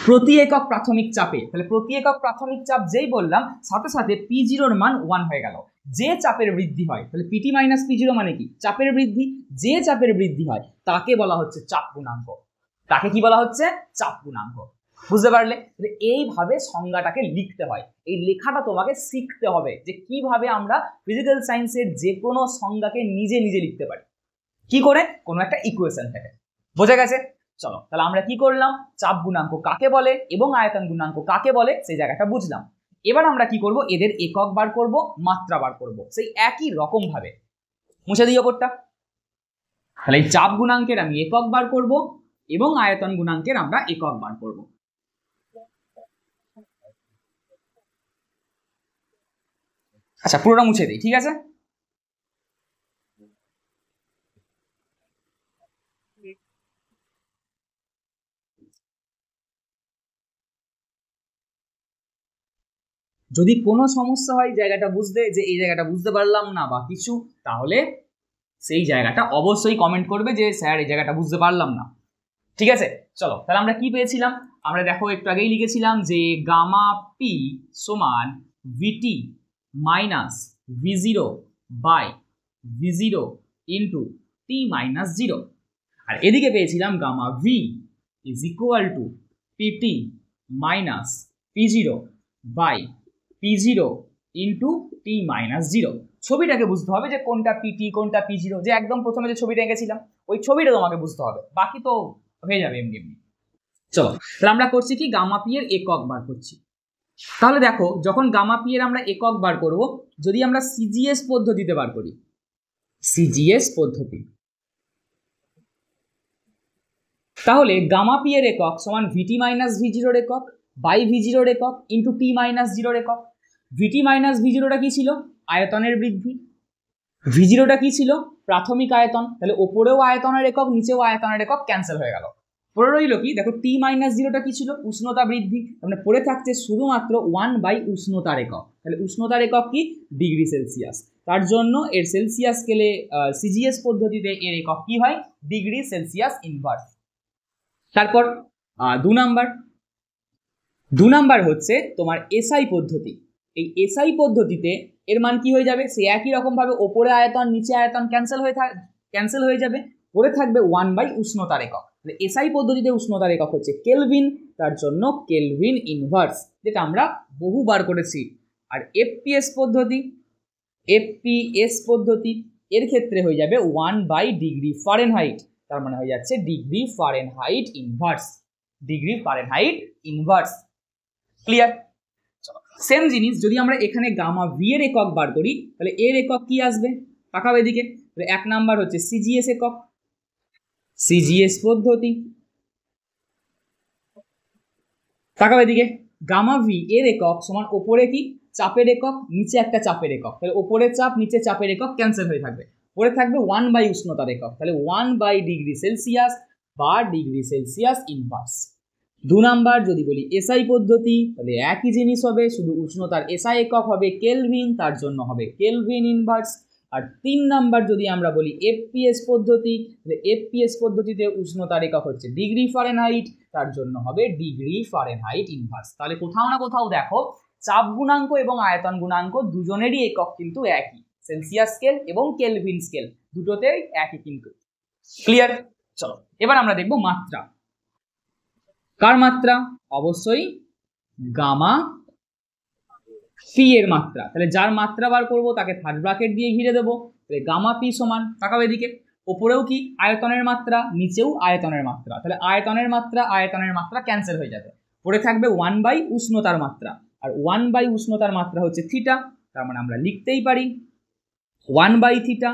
প্রতি একক প্রাথমিক চাপে, তাহলে প্রতি একক প্রাথমিক চাপ যেই বললাম, সাথে সাথে P0 এর মান 1 হয়ে গেল। যে চাপের বৃদ্ধি হয়, তাহলে PT - P0 মানে কি, চাপের বৃদ্ধি। যে চাপের বৃদ্ধি হয় তাকে বলা হচ্ছে চাপ গুণাঙ্ক। তাকে কি বলা হচ্ছে, চাপ গুণাঙ্ক। বুঝতে পারলে? এইভাবে সংজ্ঞাটাকে লিখতে হয়। এই লেখাটা তোমাকে শিখতে হবে যে কিভাবে আমরা ফিজিক্যাল সায়েন্সের যে কোনো সংজ্ঞাকে নিজে নিজে লিখতে পারি, কি করে, কোনো একটা ইকুয়েশন থেকে। বোঝা গেছে? চলো তাহলে আমরা কি করলাম, চাপ গুণাঙ্ক কাকে বলে এবং আয়তন গুণাঙ্ক কাকে বলে সেই জায়গাটা বুঝলাম। এবার আমরা কি করব, এদের একক বার করব, মাত্রা বার করব, সেই একই রকম ভাবে। মুছে দিই ওপরটা। তাহলে এই চাপ গুণাঙ্কের আমি একক বার করব এবং আয়তন গুণাঙ্কের আমরা একক বার করব। আচ্ছা পুরোটা মুছে দিই, ঠিক আছে। যদি কোনো সমস্যা হয় জায়গাটা বুঝতে, যে এই জায়গাটা বুঝতে পারলাম না বা কিছু, তাহলে সেই জায়গাটা অবশ্যই কমেন্ট করবে যে স্যার এই জায়গাটা বুঝতে পারলাম না। ঠিক আছে, চলো তাহলে আমরা কি পেয়েছিলাম, আমরা দেখো একটু আগেই লিখেছিলাম যে গামা পি সমান VT minus V0 by V0 into T - 0। আর এদিকে পেয়েছিলাম gamma V is equal to PT minus P0 by P0 into T minus 0। ছবিটাকে বুঝতে হবে যে কোনটা পিটি কোনটা P0, যে একদম প্রথমে যে ছবিটা এঁকেছিলাম ওই ছবিটা তোমাকে বুঝতে হবে, বাকি তো হয়ে যাবে এমনি এমনি। চলো তাহলে আমরা করছি কি, গামা পি এর একক বার করছি। তাহলে দেখো যখন গামা পি এর আমরা একক বার করব, যদি আমরা সিজিএস পদ্ধতিতে বার করি, সিজিএস পদ্ধতি, তাহলে গামা পি এর একক সমান ভিটি মাইনাস ভি0 একক বাই ভি0 একক ইন্টু টি মাইনাস 0 একক। ভিটি মাইনাস ভি0টা কি ছিল? আয়তনের বৃদ্ধি। ভি0টা কি ছিল? প্রাথমিক আয়তন। তাহলে ওপরেও আয়তনের একক নিচেও আয়তনের একক ক্যান্সেল হয়ে গেল। পরে রইল কি, দেখো টি মাইনাস 0টা কি ছিল? উষ্ণতা বৃদ্ধি। মানে পড়ে থাকছে শুধুমাত্র 1 বাই উষ্ণতার একক। তাহলে উষ্ণতার একক কি? Degree Celsius. তার জন্য এর সেলসিয়াস স্কেলে সিজিএস পদ্ধতিতে এর একক কি হয়? Degree Celsius inverse. তারপর 2 নাম্বার হচ্ছে তোমার এসআই পদ্ধতি। এই এসআই পদ্ধতিতে এর মান কি হয়ে যাবে? সে একই রকম ভাবে ওপরে আয়তন নিচে আয়তন ক্যান্সেল হয়ে যাবে, পড়ে থাকবে 1 বাই উষ্ণতার একক। এসআই পদ্ধতিতে উষ্ণতার একক হচ্ছে কেলভিন, তার জন্য কেলভিন ইনভার্স, যেটা আমরা বহুবার করেছি। আর এফপিএস পদ্ধতি এর ক্ষেত্রে হয়ে যাবে 1 বাই ডিগ্রি ফারেনহাইট, তার মানে হয়ে যাচ্ছে degree Fahrenheit inverse. Clear? Same জিনিস যদি আমরা এখানে গামা ভি এর একক বার করি, তাহলে এর একক কি আসবে? তাকাও এদিকে। তাহলে 1 নাম্বার হচ্ছে সিজিএস একক, সিজিএস পদ্ধতি। তাকাও এদিকে, গামা ভি এর একক সমান ওপরে কি? চাপের একক, নিচে একটা চাপের একক। তাহলে ওপরে চাপ নিচে চাপের একক ক্যান্সেল হয়ে থাকবে, পরে থাকবে 1 বাই উষ্ণতার একক। তাহলে 1 বাই ডিগ্রি সেলসিয়াস বা ডিগ্রি সেলসিয়াস ইনভার্স। 2 নাম্বার যদি বলি এসআই পদ্ধতি, তাহলে একই জিনিস হবে, শুধু উষ্ণতার এসআই একক হবে কেলভিন, তার জন্য হবে কেলভিন ইনভার্স। আর 3 নাম্বার যদি আমরা বলি এফপিএস পদ্ধতি, তাহলে এফপিএস পদ্ধতিতে উষ্ণতার একক হচ্ছে ডিগ্রি ফারেনহাইট, তার জন্য হবে ডিগ্রি ফারেনহাইট ইনভার্স। তাহলে কোথাও না কোথাও দেখো চাপ গুণাঙ্ক এবং আয়তন গুণাঙ্ক দুজনেরই একক কিন্তু একই, সেলসিয়াস স্কেল এবং কেলভিন স্কেল দুটোতেই একই কিন্তু। ক্লিয়ার? চলো এবার আমরা দেখব মাত্রা। কার মাত্রা? অবশ্যই গামা পি এর মাত্রা। তাহলে যার মাত্রা বার করব তাকে থার্ড ব্র্যাকেট দিয়ে ঘিরে দেবো। তাহলে গামা পি সমান, তাকাও এদিকে, ওপরেও কি? আয়তনের মাত্রা, নিচেও আয়তনের মাত্রা। তাহলে আয়তনের মাত্রা ক্যান্সেল হয়ে যাবে, পড়ে থাকবে 1 বাই উষ্ণতার মাত্রা। আর 1 বাই উষ্ণতার মাত্রা হচ্ছে থিটা, তার মানে আমরা লিখতেই পারি 1 বাই থিটা,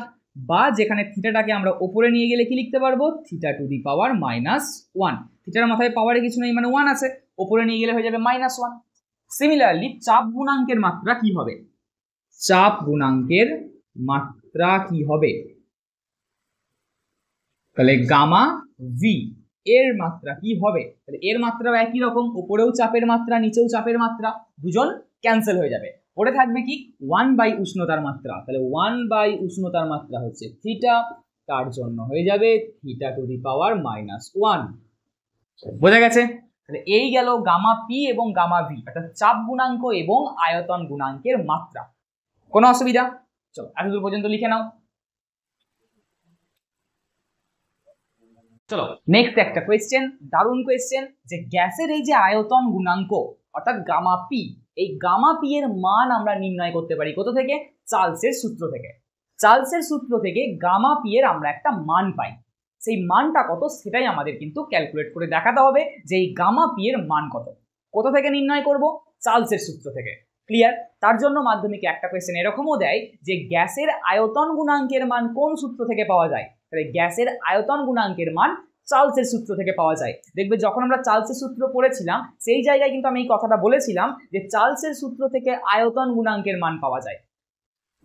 বা যেখানে থিটাটাকে আমরা ওপরে নিয়ে গেলে কি লিখতে পারবো? থিটা টু দি পাওয়ার -1। থিটার মাথায় পাওয়ারে কিছু নেই মানে 1 আছে, ওপরে নিয়ে গেলে হয়ে যাবে -1। সিমিলারলি চাপ গুণাঙ্কের মাত্রা কি হবে? চাপ গুণাঙ্কের মাত্রা কি হবে? তাহলে গামা ভি এর মাত্রা কি হবে? তাহলে এর মাত্রাও একই রকম, উপরেও চাপের মাত্রা নিচেও চাপের মাত্রা, দুজন ক্যান্সেল হয়ে যাবে, পড়ে থাকবে কি? 1 বাই উষ্ণতার মাত্রা। তাহলে 1 বাই উষ্ণতার মাত্রা হচ্ছে থিটা, তার জন্য হয়ে যাবে থিটা টু দি পাওয়ার -1। বোঝা গেছে? তাহলে এই গেল গামা পি এবং গামা ভি, অর্থাৎ চাপ গুণাঙ্ক এবং আয়তন গুণাঙ্কের মাত্রা। কোনো অসুবিধা? চলো এতদূর পর্যন্ত লিখে নাও। চলো নেক্সট একটা কোয়েশ্চেন, দারুণ কোয়েশ্চেন, যে গ্যাসের এই যে আয়তন গুণাঙ্ক অর্থাৎ গামা পি, এই গামা পি এর মান আমরা নির্ণয় করতে পারি কোথা থেকে? চার্লসের সূত্র থেকে। চার্লসের সূত্র থেকে গামা পি এর আমরা একটা মান পাই, সেই মানটা কত সেটাই আমাদের কিন্তু ক্যালকুলেট করে দেখাতে হবে যে এই গামা পি এর মান কত। কোথা থেকে নির্ণয় করব? চার্লসের সূত্র থেকে। ক্লিয়ার? তার জন্য মাধ্যমিকে একটা কোয়েশ্চেন এরকমও দেয় যে গ্যাসের আয়তন গুণাঙ্কের মান কোন সূত্র থেকে পাওয়া যায়? তাহলে গ্যাসের আয়তন গুণাঙ্কের মান চার্লসের সূত্র থেকে পাওয়া যায়। দেখবে যখন আমরা চার্লসের সূত্র পড়েছিলাম সেই জায়গায় কিন্তু আমি এই কথাটা বলেছিলাম যে চার্লসের সূত্র থেকে আয়তন গুণাঙ্কের মান পাওয়া যায়,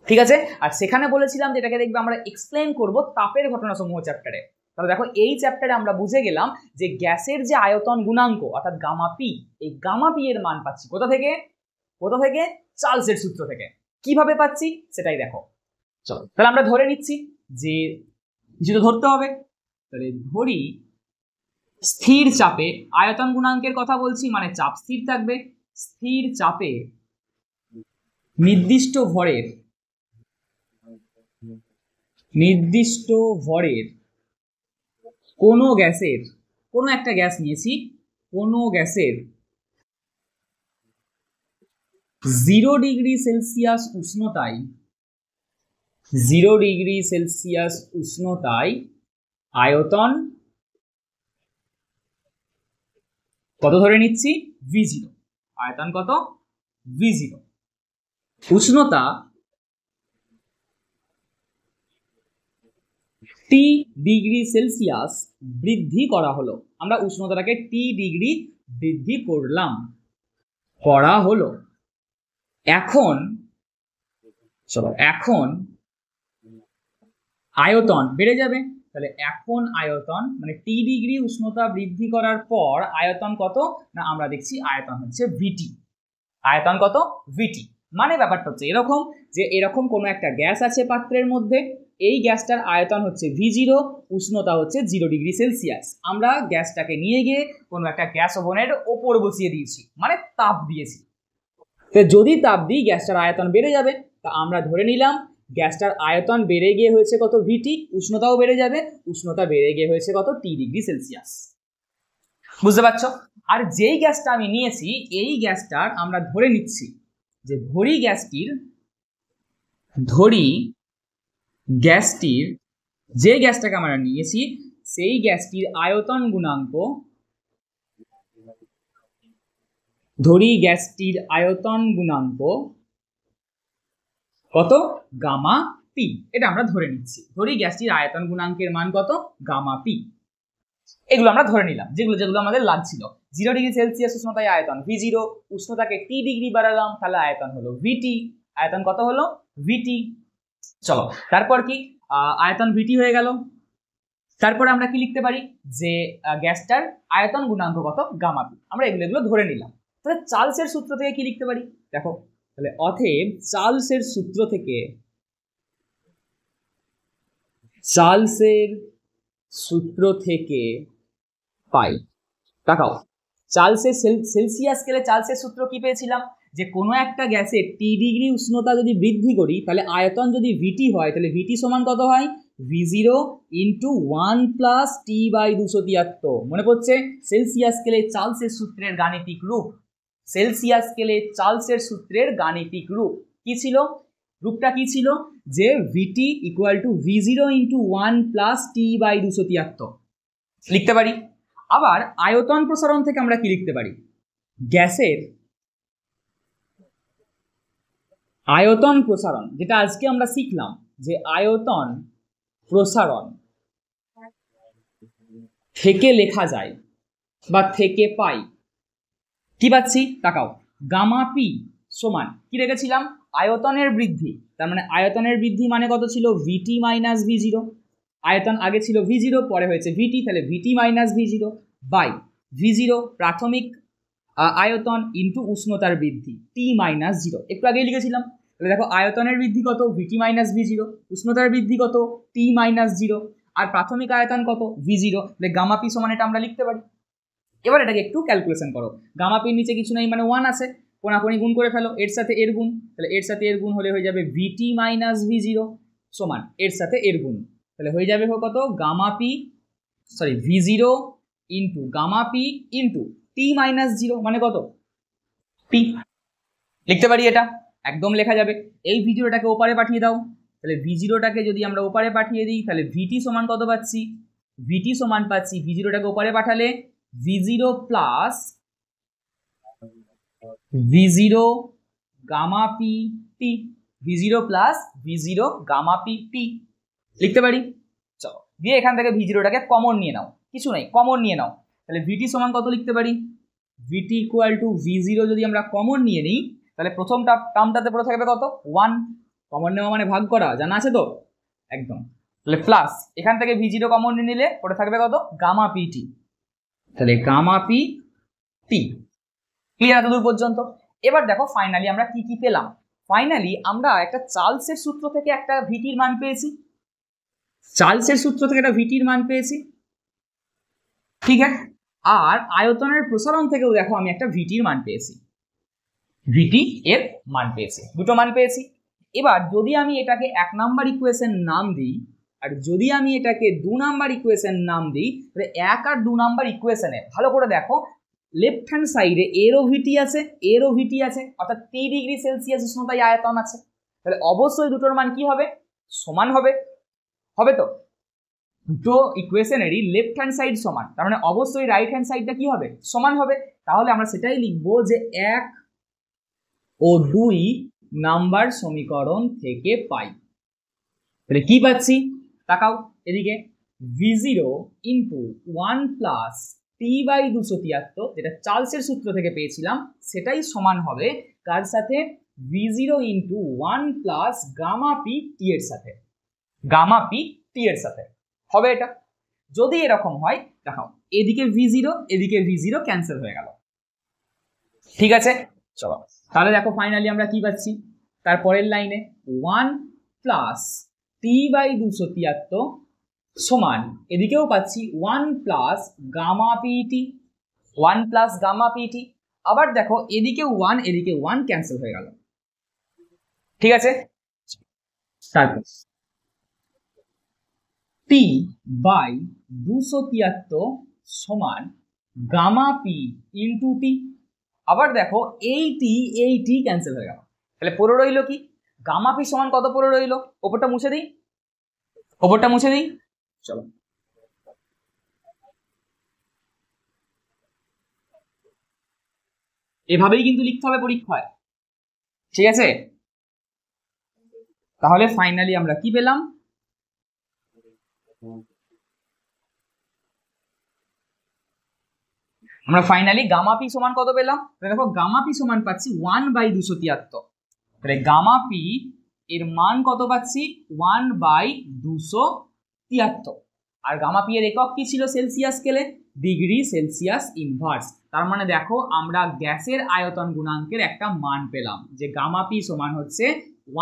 ঠিক আছে? আর সেখানে বলেছিলাম যে এটাকে দেখবে আমরা এক্সপ্লেন করব তাপের ঘটনাসমূহ চ্যাপ্টারে। তাহলে দেখো এই চ্যাপ্টারে আমরা বুঝে গেলাম যে গ্যাসের যে আয়তন গুণাঙ্ক অর্থাৎ গামা পি, এই গামা পি এর মান পাচ্ছি কোথা থেকে? চার্লসের সূত্র থেকে। কিভাবে পাচ্ছি সেটাই দেখো। চলো তাহলে আমরা ধরে নিচ্ছি যে কিছু তো ধরতে হবে, তাহলে ধরি স্থির চাপে আয়তন গুণাঙ্কের কথা বলছি, মানে চাপ স্থির থাকবে। স্থির চাপে নির্দিষ্ট ভরের কোনো গ্যাসের, কোনো একটা গ্যাস নিয়েছি, কোনো গ্যাসের 0 ডিগ্রি সেলসিয়াস উষ্ণতায়, 0 ডিগ্রি সেলসিয়াস উষ্ণতায় আয়তন কত ধরে নিচ্ছি, V0। আয়তন কত, V0। উষ্ণতা T ডিগ্রি সেলসিয়াস বৃদ্ধি করা হলো। আমরা উষ্ণতাটাকে T ডিগ্রি বৃদ্ধি করা হলো। এখন চলো, এখন আয়তন বেড়ে যাবে, তাহলে এখন আয়তন মানে T ডিগ্রি উষ্ণতা বৃদ্ধি করার পর আয়তন কত না, আমরা দেখছি আয়তন হচ্ছে VT। আয়তন কত, VT। মানে ব্যাপারটা হচ্ছে এরকম যে এরকম কোনো একটা গ্যাস আছে পাত্রের মধ্যে, এই গ্যাসটার আয়তন হচ্ছে V0, উষ্ণতা হচ্ছে 0 ডিগ্রি সেলসিয়াস। আমরা গ্যাসটাকে নিয়ে গিয়ে কোনো একটা গ্যাস ওভেনের ওপর বসিয়ে দিয়েছি, মানে তাপ দিয়েছি। তো যদি তাপ দিই গ্যাসটার আয়তন বেড়ে যাবে, তা আমরা ধরে নিলাম গ্যাসটার আয়তন বেড়ে গিয়ে হয়েছে কত, VT। উষ্ণতাও বেড়ে যাবে, উষ্ণতা বেড়ে গিয়ে হয়েছে কত, T ডিগ্রি সেলসিয়াস। বুঝতে পারছো? আর যেই গ্যাসটা আমি নিয়েছি এই গ্যাসটার আমরা ধরে নিচ্ছি যে ধরি গ্যাসটির যে গ্যাসটাকে আমরা নিয়েছি সেই গ্যাসটির আয়তন গুণাঙ্ক, ধরি গ্যাসটির আয়তন গুণাঙ্ক কত, গামা পি। এটা আমরা ধরে নিচ্ছি, ধরি গ্যাসটির আয়তন গুণাঙ্কের মান কত, গামা পি। এগুলো আমরা ধরে নিলাম, যেগুলো আমাদের লাগছিল। 0 ডিগ্রি সেলসিয়াস উষ্ণতায় আয়তন V0, উষ্ণতাকে T ডিগ্রি বাড়ালাম, তাহলে আয়তন হলো VT। আয়তন কত হলো, VT। চলো তারপর কি, আয়তন VT হয়ে গেল। তারপরে আমরা কি লিখতে পারি যে গ্যাসটার আয়তন গুণাঙ্ক কত, গামা পি। আমরা এগুলো ধরে নিলাম। তাহলে চার্লসের সূত্র থেকে কি লিখতে পারি, দেখো তাহলে অতএব চার্লসের সূত্র থেকে পাই, তাকাও চার্লসের সেলসিয়াস স্কেলে চার্লসের সূত্র কি পেয়েছিলাম, যে কোনো একটা গ্যাসের T ডিগ্রি উষ্ণতা যদি বৃদ্ধি করি তাহলে আয়তন যদি VT হয় তাহলে VT সমান কত হয়, V0 ইন্টু 1 প্লাস T/273। মনে পড়ছে সেলসিয়াস স্কেলে চার্লসের সূত্রের গাণিতিক রূপ, সেলসিয়াস স্কেলে চার্লসের সূত্রের গাণিতিক রূপ কি ছিল, রূপটা কি ছিল যে VT equal to V0 into 1 plus T/273 লিখতে পারি। আবার আয়তন প্রসারণ থেকে আমরা কি লিখতে পারি, গ্যাসের আয়তন প্রসারণ, যেটা আজকে আমরা শিখলাম যে আয়তন প্রসারণ থেকে লেখা যায় বা থেকে পাই। কি পাচ্ছি তাকাও, গামা পি সমান কি রেখেছিলাম, আয়তনের বৃদ্ধি। তার মানে আয়তনের বৃদ্ধি মানে কত ছিল, VT মাইনাস V0। আয়তন আগে ছিল V0, পরে হয়েছে VT, তাহলে VT minus V0 by V0 প্রাথমিক আয়তন ইন্টু উষ্ণতার বৃদ্ধি T মাইনাস 0। একটু আগেই লিখেছিলাম। তাহলে দেখো আয়তনের বৃদ্ধি কত, VT মাইনাস V0, উষ্ণতার বৃদ্ধি কত, T মাইনাস 0, আর প্রাথমিক আয়তন কত, V0। তাহলে গামা পি সমান এটা আমরা লিখতে পারি। এবার এটাকে একটু ক্যালকুলেশন করো, গামা পির নিচে কিছু নেই মানে 1 আছে, কোনাকুনি গুণ করে ফেলো, এর সাথে এর গুণ, তাহলে এর সাথে এর গুণ হলে হয়ে যাবে VT মাইনাস V0 সমান এর সাথে এর গুণ, তাহলে হয়ে যাবে কত, gamma p V0 into gamma p into T minus 0 মানে কত, পি। লিখতে পারি, এটা একদম লেখা যাবে। এই ভিডিওটাকে ওপারে পাঠিয়ে দাও, তাহলে V0টাকে যদি আমরা ওপারে পাঠিয়ে দিই তাহলে VT সমান কত পাচ্ছি, VT সমান পাচ্ছি V0টাকে ওপারে পাঠালে V0 plus V0 gamma p t, V0 plus V0 gamma p t লিখতে পারি। চলো দিয়ে এখান থেকে V0টাকে কমন নিয়ে নাও, কিছু নেই কমন নিয়ে নাও, তাহলে VT সমান কত লিখতে পারি, VT ইকুয়াল টু V0 যদি আমরা কমন নিয়ে নিই তাহলে প্রথম টার্মটাতে পড়ে থাকবে কত, 1। কমন নেওয়া মানে ভাগ করা, জানা আছে তো একদম। তাহলে প্লাস এখান থেকে V0 কমন নিয়ে নিলে পড়ে থাকবে কত, গামা পি টি। তাহলে গামা পি টি ক্লিয়ার এতদূর পর্যন্ত। এবার দেখো ফাইনালি আমরা কি কি পেলাম। ফাইনালি আমরা একটা চার্লসের সূত্র থেকে একটা ভিটির মান পেয়েছি, চার্লসের সূত্র থেকে একটা ভিটির মান পেয়েছি, ঠিক আছে। আর আয়তনের প্রসারণ থেকেও দেখো আমি একটা ভিটির মান পেয়েছি, ভিটি এর মান পেয়েছি, দুটো মান পেয়েছি। এবার যদি আমি এটাকে 1 নাম্বার ইকুয়েশন নাম দিই, আর যদি আমি এটাকে 2 নাম্বার ইকুয়েশন নাম দিই তাহলে 1 আর 2 নাম্বার ইকুয়েশনে ভালো করে দেখো লেফট হ্যান্ড সাইডে এরও ভিটি আছে, এরও ভিটি আছে, অর্থাৎ 3 ডিগ্রি সেলসিয়াস উষ্ণতায় আয়তন আছে। তাহলে অবশ্যই দুটোর মান কি হবে? সমান হবে। হবে তো? দুটো ইকুয়েশনেরই লেফট হ্যান্ড সাইড সমান, তার মানে অবশ্যই রাইট হ্যান্ড সাইডটা কি হবে? সমান হবে। তাহলে আমরা সেটাই লিখবো যে 1 ও 2 নাম্বার সমীকরণ থেকে পাই। তাহলে কি পাচ্ছি? তাকাও এদিকে, v0 into 1 plus T by 273, যেটা চার্লসের সূত্র থেকে পেয়েছিলাম, সেটাই সমান হবে কার সাথে? v0 into 1 plus gamma p t এর সাথে, গামা পি টি এর সাথে হবে এটা। যদি এরকম হয় দেখাও, এদিকে v0 এদিকে v0 ক্যান্সেল হয়ে গেল। ঠিক আছে, চলো তাহলে দেখো ফাইনালি আমরা কি পাচ্ছি তারপরের লাইনে, 1 প্লাস টি বাই 273 সমান এদিকেও পাচ্ছি 1 plus gamma p t, 1 plus gamma p t. আবার দেখো এদিকে 1 এদিকে 1 ক্যান্সেল হয়ে গেল। ঠিক আছে, তারপর টি বাই 273 সমান গামা পি ইন্টু টি। আবার দেখো এই টি ক্যান্সেল হয়ে গেল। তাহলে পড়ে রইল কি? গামা পি সমান কত পড়ে রইল? ওপরটা মুছে দিই, ওপরটা মুছে দিই। চলো এভাবেই কিন্তু লিখতে হবে পরীক্ষায়। ঠিক আছে, তাহলে ফাইনালি আমরা কি পেলাম? আমরা ফাইনালি গামা পি সমান কত পেলাম? দেখো গামা পি সমান পাচ্ছি 1 বাই 273। তাহলে গামা পি এর মান কত পাচ্ছি? 1 বাই 273। আর গামা পি এর একক কি ছিল সেলসিয়াস স্কেলে? Degree Celsius inverse. তার মানে দেখো আমরা গ্যাসের আয়তন গুণাঙ্কের একটা মান পেলাম যে গামা পি সমান হচ্ছে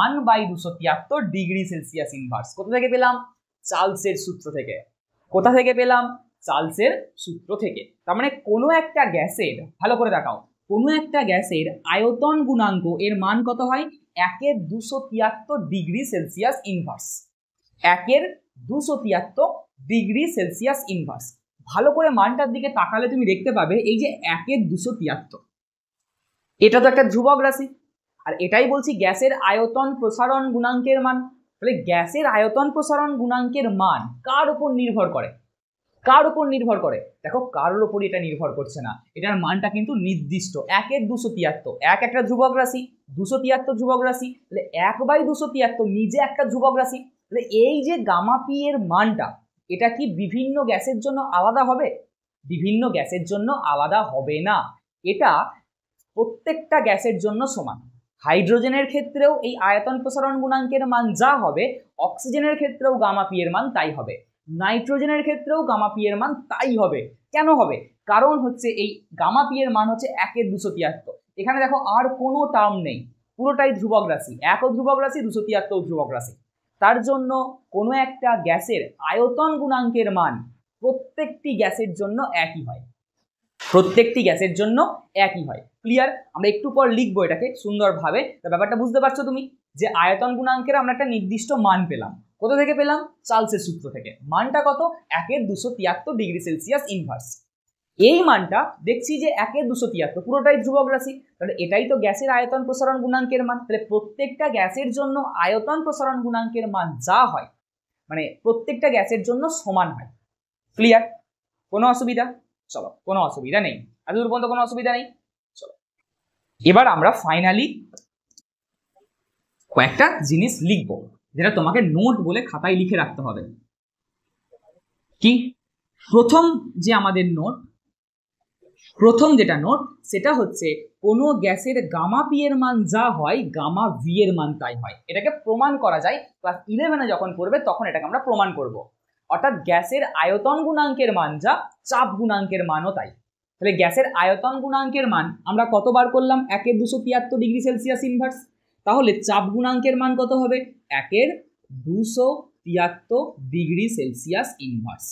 1 বাই 273 ডিগ্রি সেলসিয়াস ইনভার্স। কোথা থেকে পেলাম? চার্লসের সূত্র থেকে। কোথা থেকে পেলাম? চার্লসের সূত্র থেকে। তার মানে কোনো একটা গ্যাসের, ভালো করে দেখাও, কোনো একটা গ্যাসের আয়তন গুণাঙ্ক এর মান কত হয়? 1 এর 273 ডিগ্রি সেলসিয়াস ইনভার্স। 1 এর 273 ডিগ্রি সেলসিয়াস ইনভার্স। ভালো করে মানটার দিকে তাকালে তুমি দেখতে পাবে এই যে 1 এর 273, এটা তো একটা ধ্রুবক রাশি। আর এটাই বলছি গ্যাসের আয়তন প্রসারণ গুণাঙ্কের মান। তাহলে গ্যাসের আয়তন প্রসারণ গুণাঙ্কের মান কার উপর নির্ভর করে? কার উপর নির্ভর করে? দেখো কারোর উপর এটা নির্ভর করছে না, এটার মানটা কিন্তু নির্দিষ্ট। 1 এর 273, 1 একটা ধ্রুবক রাশি, 273 ধ্রুবক রাশি, তাহলে 1 বাই 273 নিজে একটা ধ্রুবক রাশি। তাহলে এই যে গামা পি এর মানটা, এটা কি বিভিন্ন গ্যাসের জন্য আলাদা হবে? বিভিন্ন গ্যাসের জন্য আলাদা হবে না, এটা প্রত্যেকটা গ্যাসের জন্য সমান। হাইড্রোজেনের ক্ষেত্রেও এই আয়তন প্রসারণ গুণাঙ্কের মান যা হবে, অক্সিজেনের ক্ষেত্রেও গামা পি এর মান তাই হবে, নাইট্রোজেনের ক্ষেত্রেও গামা পি এর মান তাই হবে। কেন হবে? কারণ হচ্ছে এই গামা পি এর মান হচ্ছে 1 এর 273। এখানে দেখো আর কোনো টার্ম নেই, পুরোটাই ধ্রুবক রাশি, 1 ও ধ্রুবক রাশি, 273 ধ্রুবক রাশি। তার জন্য কোনো একটা গ্যাসের আয়তন গুণাঙ্কের মান প্রত্যেকটি গ্যাসের জন্য একই হয়, প্রত্যেকটি গ্যাসের জন্য একই হয়। ক্লিয়ার? আমরা একটু পর লিখবো এটাকে সুন্দরভাবে। ব্যাপারটা বুঝতে পারছো তুমি যে আয়তন গুণাঙ্কের আমরা একটা নির্দিষ্ট মান পেলাম। কোথা থেকে পেলাম? চার্লসের সূত্র থেকে। মানটা কত? 1 এর 273 ডিগ্রি সেলসিয়াস ইনভার্স। এই মানটা দেখছি যে 1 এর 273 পুরোটাই ধ্রুবক রাশি, তাহলে এটাই তো গ্যাসের আয়তন প্রসারণ গুণাঙ্কের মান। তাহলে প্রত্যেকটা গ্যাসের জন্য আয়তন প্রসারণ গুণাঙ্কের মান যা হয়, মানে প্রত্যেকটা গ্যাসের জন্য সমান হয়। ক্লিয়ার? কোনো অসুবিধা? চলো, কোনো অসুবিধা নেই, এতদূর পর্যন্ত কোনো অসুবিধা নেই। চলো এবার আমরা ফাইনালি কয়েকটা জিনিস লিখবো যেটা তোমাকে নোট বলে খাতায় লিখে রাখতে হবে। কি? প্রথম যে আমাদের নোট, প্রথম যেটা নোট সেটা হচ্ছে কোনো গ্যাসের গামা পি এর মান যা হয়, গামা ভি এর মান তাই হয়। এটাকে প্রমাণ করা যায় ক্লাস 11-এ যখন পড়বে তখন এটাকে আমরা প্রমাণ করব। অর্থাৎ গ্যাসের আয়তন গুণাঙ্কের মান যা, চাপ গুণাঙ্কের মানও তাই। তাহলে গ্যাসের আয়তন গুণাঙ্কের মান আমরা কতবার করলাম? 1 এর 273 ডিগ্রি সেলসিয়াস ইনভার্স। তাহলে চাপ গুণাঙ্কের মান কত হবে? 1 এর 273 ডিগ্রি সেলসিয়াস ইনভার্স।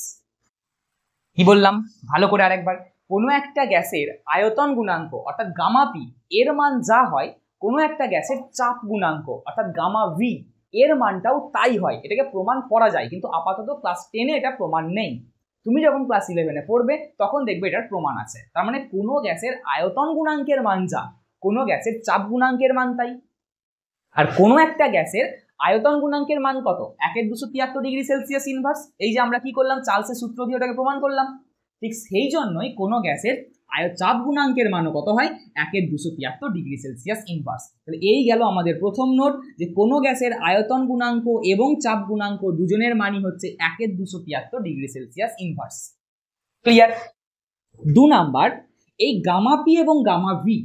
কি বললাম? ভালো করে আরেকবার, কোনো একটা গ্যাসের আয়তন গুণাঙ্ক অর্থাৎ গামা পি এর মান যা হয়, কোনো একটা গ্যাসের চাপ গুণাঙ্ক অর্থাৎ গামা ভি এর মানটাও তাই হয়, এটাকে প্রমাণ করা যায়, কিন্তু আপাতত ক্লাস 10-এ এটা প্রমাণ নেই। তুমি যখন ক্লাস 11-এ পড়বে তখন দেখবে এটার প্রমাণ আছে। তার মানে কোনো গ্যাসের আয়তন গুণাঙ্কের মান যা, কোনো গ্যাসের চাপ গুণাঙ্কের মান তাই। আর কোনো একটা গ্যাসের আয়তন গুণাঙ্কের মান কত? 1/273 ইনভার্স। এই যে আমরা কি করলাম, চার্লসের সূত্র দিয়ে ওটাকে প্রমাণ করলাম। ঠিক সেই জন্যই কোনো গ্যাসের চাপ গুণাঙ্কের মানও কত হয়? 1/273 ইনভার্স। তাহলে এই গেল আমাদের প্রথম নোট, যে কোনো গ্যাসের আয়তন গুণাঙ্ক এবং চাপ গুণাঙ্ক দুজনের মানই হচ্ছে 1/273 ইনভার্স। ক্লিয়ার? 2 নাম্বার, এই গামা পি এবং গামা ভি,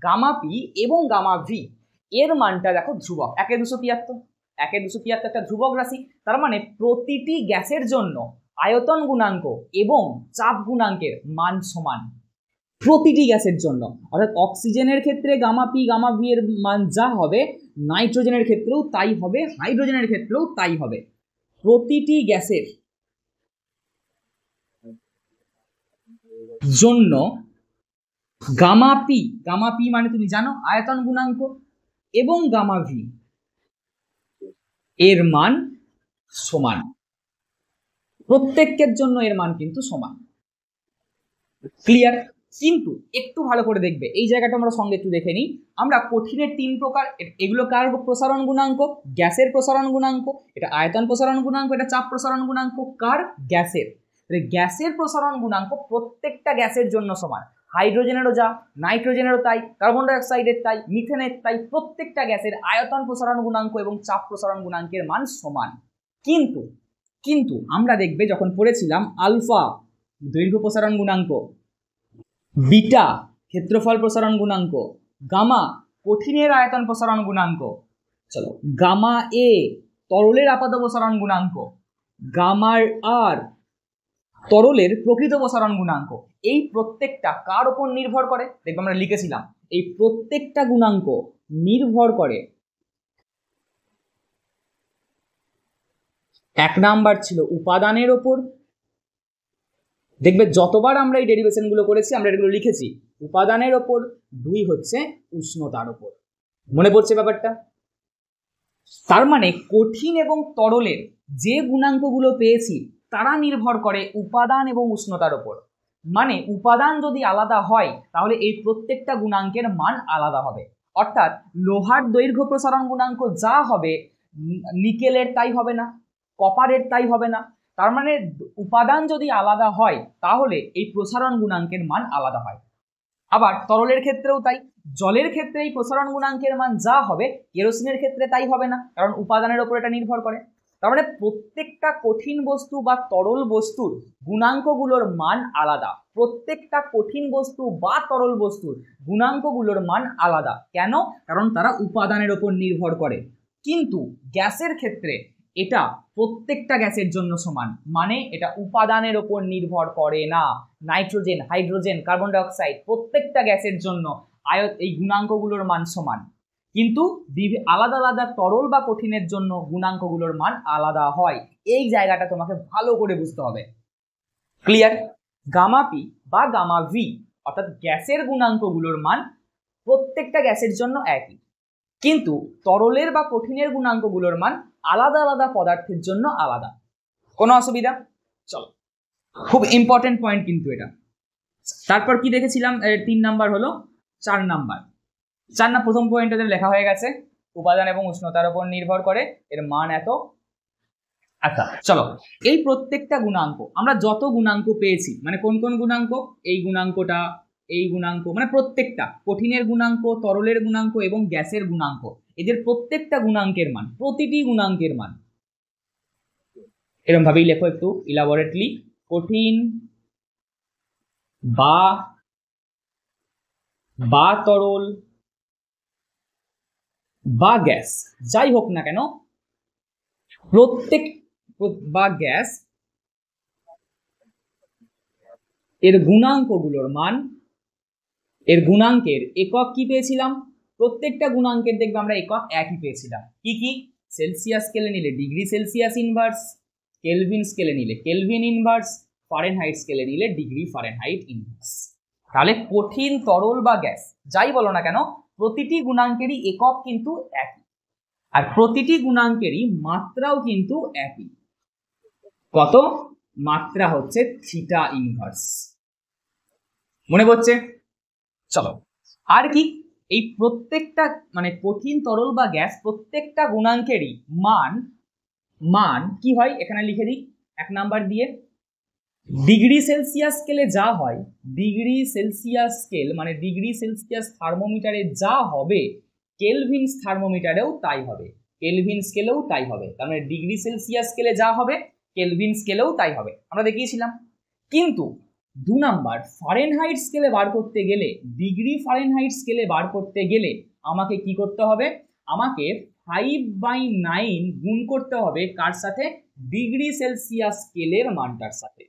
গামা পি এবং গামা ভি এর মানটা দেখো ধ্রুবক 1/273 একটা ধ্রুবক রাশি। তার মানে প্রতিটি গ্যাসের জন্য আয়তন গুণাঙ্ক এবং চাপ গুণাঙ্কের মান সমান, প্রতিটি গ্যাসের জন্য। অর্থাৎ অক্সিজেনের ক্ষেত্রে গামা পি গামা ভি এর মান যা হবে, নাইট্রোজেনের ক্ষেত্রেও তাই হবে, হাইড্রোজেনের ক্ষেত্রেও তাই হবে। প্রতিটি গ্যাসের জন্য গামা পি মানে তুমি জানো আয়তন গুণাঙ্ক, এবং গামা ভি এর মান সমান, প্রত্যেকের জন্য এর মান কিন্তু সমান। ক্লিয়ার? কিন্তু একটু ভালো করে দেখবে, এই জায়গাটা আমরা সঙ্গে একটু দেখে নিই। আমরা কঠিনের 3 প্রকার, এগুলো কার প্রসারণ গুণাঙ্ক? গ্যাসের প্রসারণ গুণাঙ্ক। এটা আয়তন প্রসারণ গুণাঙ্ক, এটা চাপ প্রসারণ গুণাঙ্ক। কার? গ্যাসের। গ্যাসের প্রসারণ গুণাঙ্ক প্রত্যেকটা গ্যাসের জন্য সমান, হাইড্রোজেনেরও যা, নাইট্রোজেনেরও তাই, কার্বন ডাইঅক্সাইডের তাই, মিথেনের তাই। প্রত্যেকটা গ্যাসের আয়তন প্রসারণ গুণাঙ্ক এবং চাপ প্রসারণ গুণাঙ্কের মান সমান। কিন্তু আমরা দেখবে যখন পড়েছিলাম আলফা দৈর্ঘ্য প্রসারণ গুণাঙ্ক, বিটা ক্ষেত্রফল প্রসারণ গুণাঙ্ক, গামা কঠিনের আয়তন প্রসারণ গুণাঙ্ক, চলো গামা এ তরলের আপাত প্রসারণ গুণাঙ্ক, গামার আর তরলের প্রকৃত প্রসারণ গুণাঙ্ক, এই প্রত্যেকটা কার উপর নির্ভর করে? দেখবে আমরা লিখেছিলাম এই প্রত্যেকটা গুণাঙ্ক নির্ভর করে, 1 নাম্বার ছিল উপাদানের ওপর। দেখবে যতবার আমরা এই ডেরিভেশন গুলো করেছি আমরা এগুলো লিখেছি উপাদানের ওপর, 2 হচ্ছে উষ্ণতার ওপর। মনে পড়ছে ব্যাপারটা? তার মানে কঠিন এবং তরলের যে গুণাঙ্কগুলো পেয়েছি তারা নির্ভর করে উপাদান এবং উষ্ণতার ওপর। মানে উপাদান যদি আলাদা হয় তাহলে এই প্রত্যেকটা গুণাঙ্কের মান আলাদা হবে। অর্থাৎ লোহার দৈর্ঘ্য প্রসারণ গুণাঙ্ক যা হবে, নিকেলের তাই হবে না, কপারের তাই হবে না। তার মানে উপাদান যদি আলাদা হয় তাহলে এই প্রসারণ গুণাঙ্কের মান আলাদা হয়। আবার তরলের ক্ষেত্রেও তাই, জলের ক্ষেত্রে এই প্রসারণ গুণাঙ্কের মান যা হবে কেরোসিনের ক্ষেত্রে তাই হবে না, কারণ উপাদানের উপর এটা নির্ভর করে। তার মানে প্রত্যেকটা কঠিন বস্তু বা তরল বস্তুর গুণাঙ্কগুলোর মান আলাদা, প্রত্যেকটা কঠিন বস্তু বা তরল বস্তুর গুণাঙ্কগুলোর মান আলাদা। কেন? কারণ তারা উপাদানের উপর নির্ভর করে। কিন্তু গ্যাসের ক্ষেত্রে এটা প্রত্যেকটা গ্যাসের জন্য সমান, মানে এটা উপাদানের উপর নির্ভর করে না। নাইট্রোজেন, হাইড্রোজেন, কার্বন ডাইঅক্সাইড প্রত্যেকটা গ্যাসের জন্য এই গুণাঙ্কগুলোর মান সমান, কিন্তু আলাদা আলাদা তরল বা কঠিনের জন্য গুণাঙ্কগুলোর মান আলাদা হয়। এই জায়গাটা তোমাকে ভালো করে বুঝতে হবে। ক্লিয়ার? গামা পি বা গামা ভি অর্থাৎ গ্যাসের গুণাঙ্কগুলোর মান প্রত্যেকটা গ্যাসের জন্য একই, কিন্তু তরলের বা কঠিনের গুণাঙ্কগুলোর মান আলাদা আলাদা পদার্থের জন্য আলাদা। কোনো অসুবিধা? চলো, খুব ইম্পর্টেন্ট পয়েন্ট কিন্তু এটা। তারপর কি দেখেছিলাম? 3 নাম্বার হলো 4 নাম্বার। প্রথম পয়েন্টে লেখা হয়ে গেছে উপাদান এবং উষ্ণতার উপর নির্ভর করে, এর মান এত। আচ্ছা চলো, এই প্রত্যেকটা গুণাঙ্ক আমরা যত গুণাঙ্ক পেয়েছি, মানে কোন কোন গুণাঙ্ক, এই গুণাঙ্কটা, এই গুণাঙ্ক, মানে প্রত্যেকটা কঠিনের গুণাঙ্ক, তরলের গুণাঙ্ক এবং গ্যাসের গুণাঙ্ক, এদের প্রত্যেকটা গুণাঙ্কের মান, প্রতিটি গুণাঙ্কের মান এরকম ভাবেই লেখো একটু ইলাবোরেটলি। কঠিন বা তরল বা গ্যাস যাই হোক না কেন, প্রত্যেক বা গ্যাস এর গুণাঙ্কগুলোর মান, এর গুণাঙ্কের একক কি পেয়েছিলাম? প্রত্যেকটা গুণাঙ্কের দেখবে আমরা একক একই পেয়েছিলাম। কি কি? সেলসিয়াস স্কেলে নিলে ডিগ্রি সেলসিয়াস ইনভার্স, কেলভিন স্কেলে নিলে কেলভিন ইনভার্স, ফারেনহাইট স্কেলে নিলে ডিগ্রি ফারেনহাইট ইনভার্স। তাহলে কঠিন, তরল বা গ্যাস যাই বলো না কেন, প্রতিটি গুণাঙ্কেরই একক কিন্তু একই। আর প্রতিটি গুণাঙ্কেরই মাত্রাও কিন্তু একই। কত? মাত্রা হচ্ছে থিটা ইনভার্স। মনে পড়ছে? চলো, আর কি, এই প্রত্যেকটা মানে কঠিন তরল বা গ্যাস প্রত্যেকটা গুণাঙ্কেরই মান কি হয় এখানে লিখে দিই 1 নাম্বার দিয়ে। ডিগ্রি সেলসিয়াস স্কেলে যা হয়, ডিগ্রি সেলসিয়াস স্কেল মানে ডিগ্রি সেলসিয়াস থার্মোমিটারে যা হবে কেলভিন থার্মোমিটারেও তাই হবে, কেলভিন স্কেলেও তাই হবে। তার মানে ডিগ্রি সেলসিয়াস স্কেলে যা হবে কেলভিন স্কেলেও তাই হবে, আমরা দেখিয়েছিলাম। কিন্তু 2 নাম্বার ফারেনহাইট স্কেলে বার করতে গেলে, ডিগ্রি ফারেনহাইট স্কেলে বার করতে গেলে আমাকে কি করতে হবে? আমাকে 5/9 গুণ করতে হবে কার সাথে? ডিগ্রি সেলসিয়াস স্কেলের মানটার সাথে।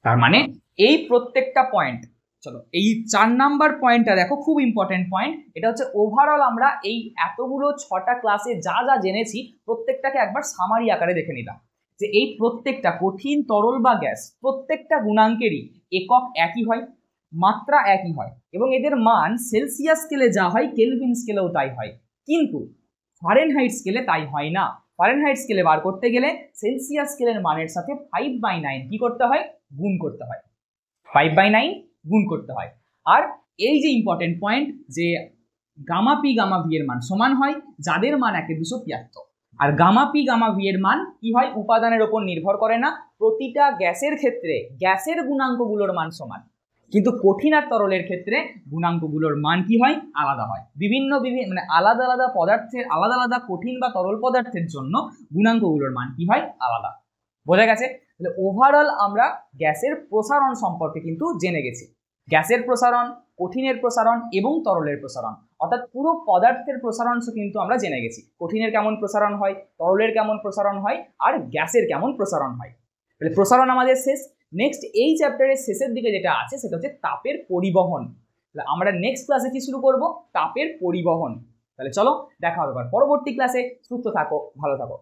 তার মানে এই প্রত্যেকটা পয়েন্ট, চলো এই 4 নাম্বার পয়েন্টটা দেখো, খুব ইম্পর্টেন্ট পয়েন্ট। এটা হচ্ছে ওভারঅল আমরা এই এতগুলো 6টা ক্লাসে যা যা জেনেছি প্রত্যেকটাকে একবার সামারি আকারে দেখে নিলাম, যে এই প্রত্যেকটা কঠিন তরল বা গ্যাস প্রত্যেকটা গুণাঙ্কেরই একক একই হয়, মাত্রা একই হয়, এবং এদের মান সেলসিয়াস স্কেলে যা হয় কেলভিন স্কেলেও তাই হয়। কিন্তু ফারেনহাইট স্কেলে তাই হয় না। ফারেনহাইট স্কেলে বার করতে গেলে সেলসিয়াস স্কেলের মানের সাথে 5/9 কি করতে হয়? গুণ করতে হয়, 5/9 গুণ করতে হয়। আর এই যে ইম্পর্টেন্ট পয়েন্ট, যে গামা পি গামা ভি এর মান সমান হয় যাদের মান 1/273, আর গামা পি গামা ভি এর মান কি হয়? উপাদানের উপর নির্ভর করে না, প্রতিটা গ্যাসের ক্ষেত্রে গ্যাসের গুণাঙ্কগুলোর মান সমান, কিন্তু কঠিন আর তরলের ক্ষেত্রে গুণাঙ্কগুলোর মান কি হয়? আলাদা হয়। বিভিন্ন মানে আলাদা আলাদা পদার্থের, আলাদা আলাদা কঠিন বা তরল পদার্থের জন্য গুণাঙ্কগুলোর মান কি হয়? আলাদা। বোঝা গেছে? তাহলে ওভারঅল আমরা গ্যাসের প্রসারণ সম্পর্কে কিন্তু জেনে গেছি। গ্যাসের প্রসারণ, কঠিনের প্রসারণ এবং তরলের প্রসারণ, অর্থাৎ পুরো পদার্থের প্রসারণ কিন্তু আমরা জেনে গেছি। কঠিনের কেমন প্রসারণ হয়, তরলের কেমন প্রসারণ হয়, আর গ্যাসের কেমন প্রসারণ হয়। তাহলে প্রসারণ আমাদের শেষ। নেক্সট এই চ্যাপ্টারের শেষের দিকে যেটা আছে সেটা হচ্ছে তাপের পরিবহন। তাহলে আমরা নেক্সট ক্লাসে কি শুরু করব? তাপের পরিবহন। তাহলে চলো দেখা হবে পরবর্তী ক্লাসে। সুস্থ থাকো, ভালো থাকো।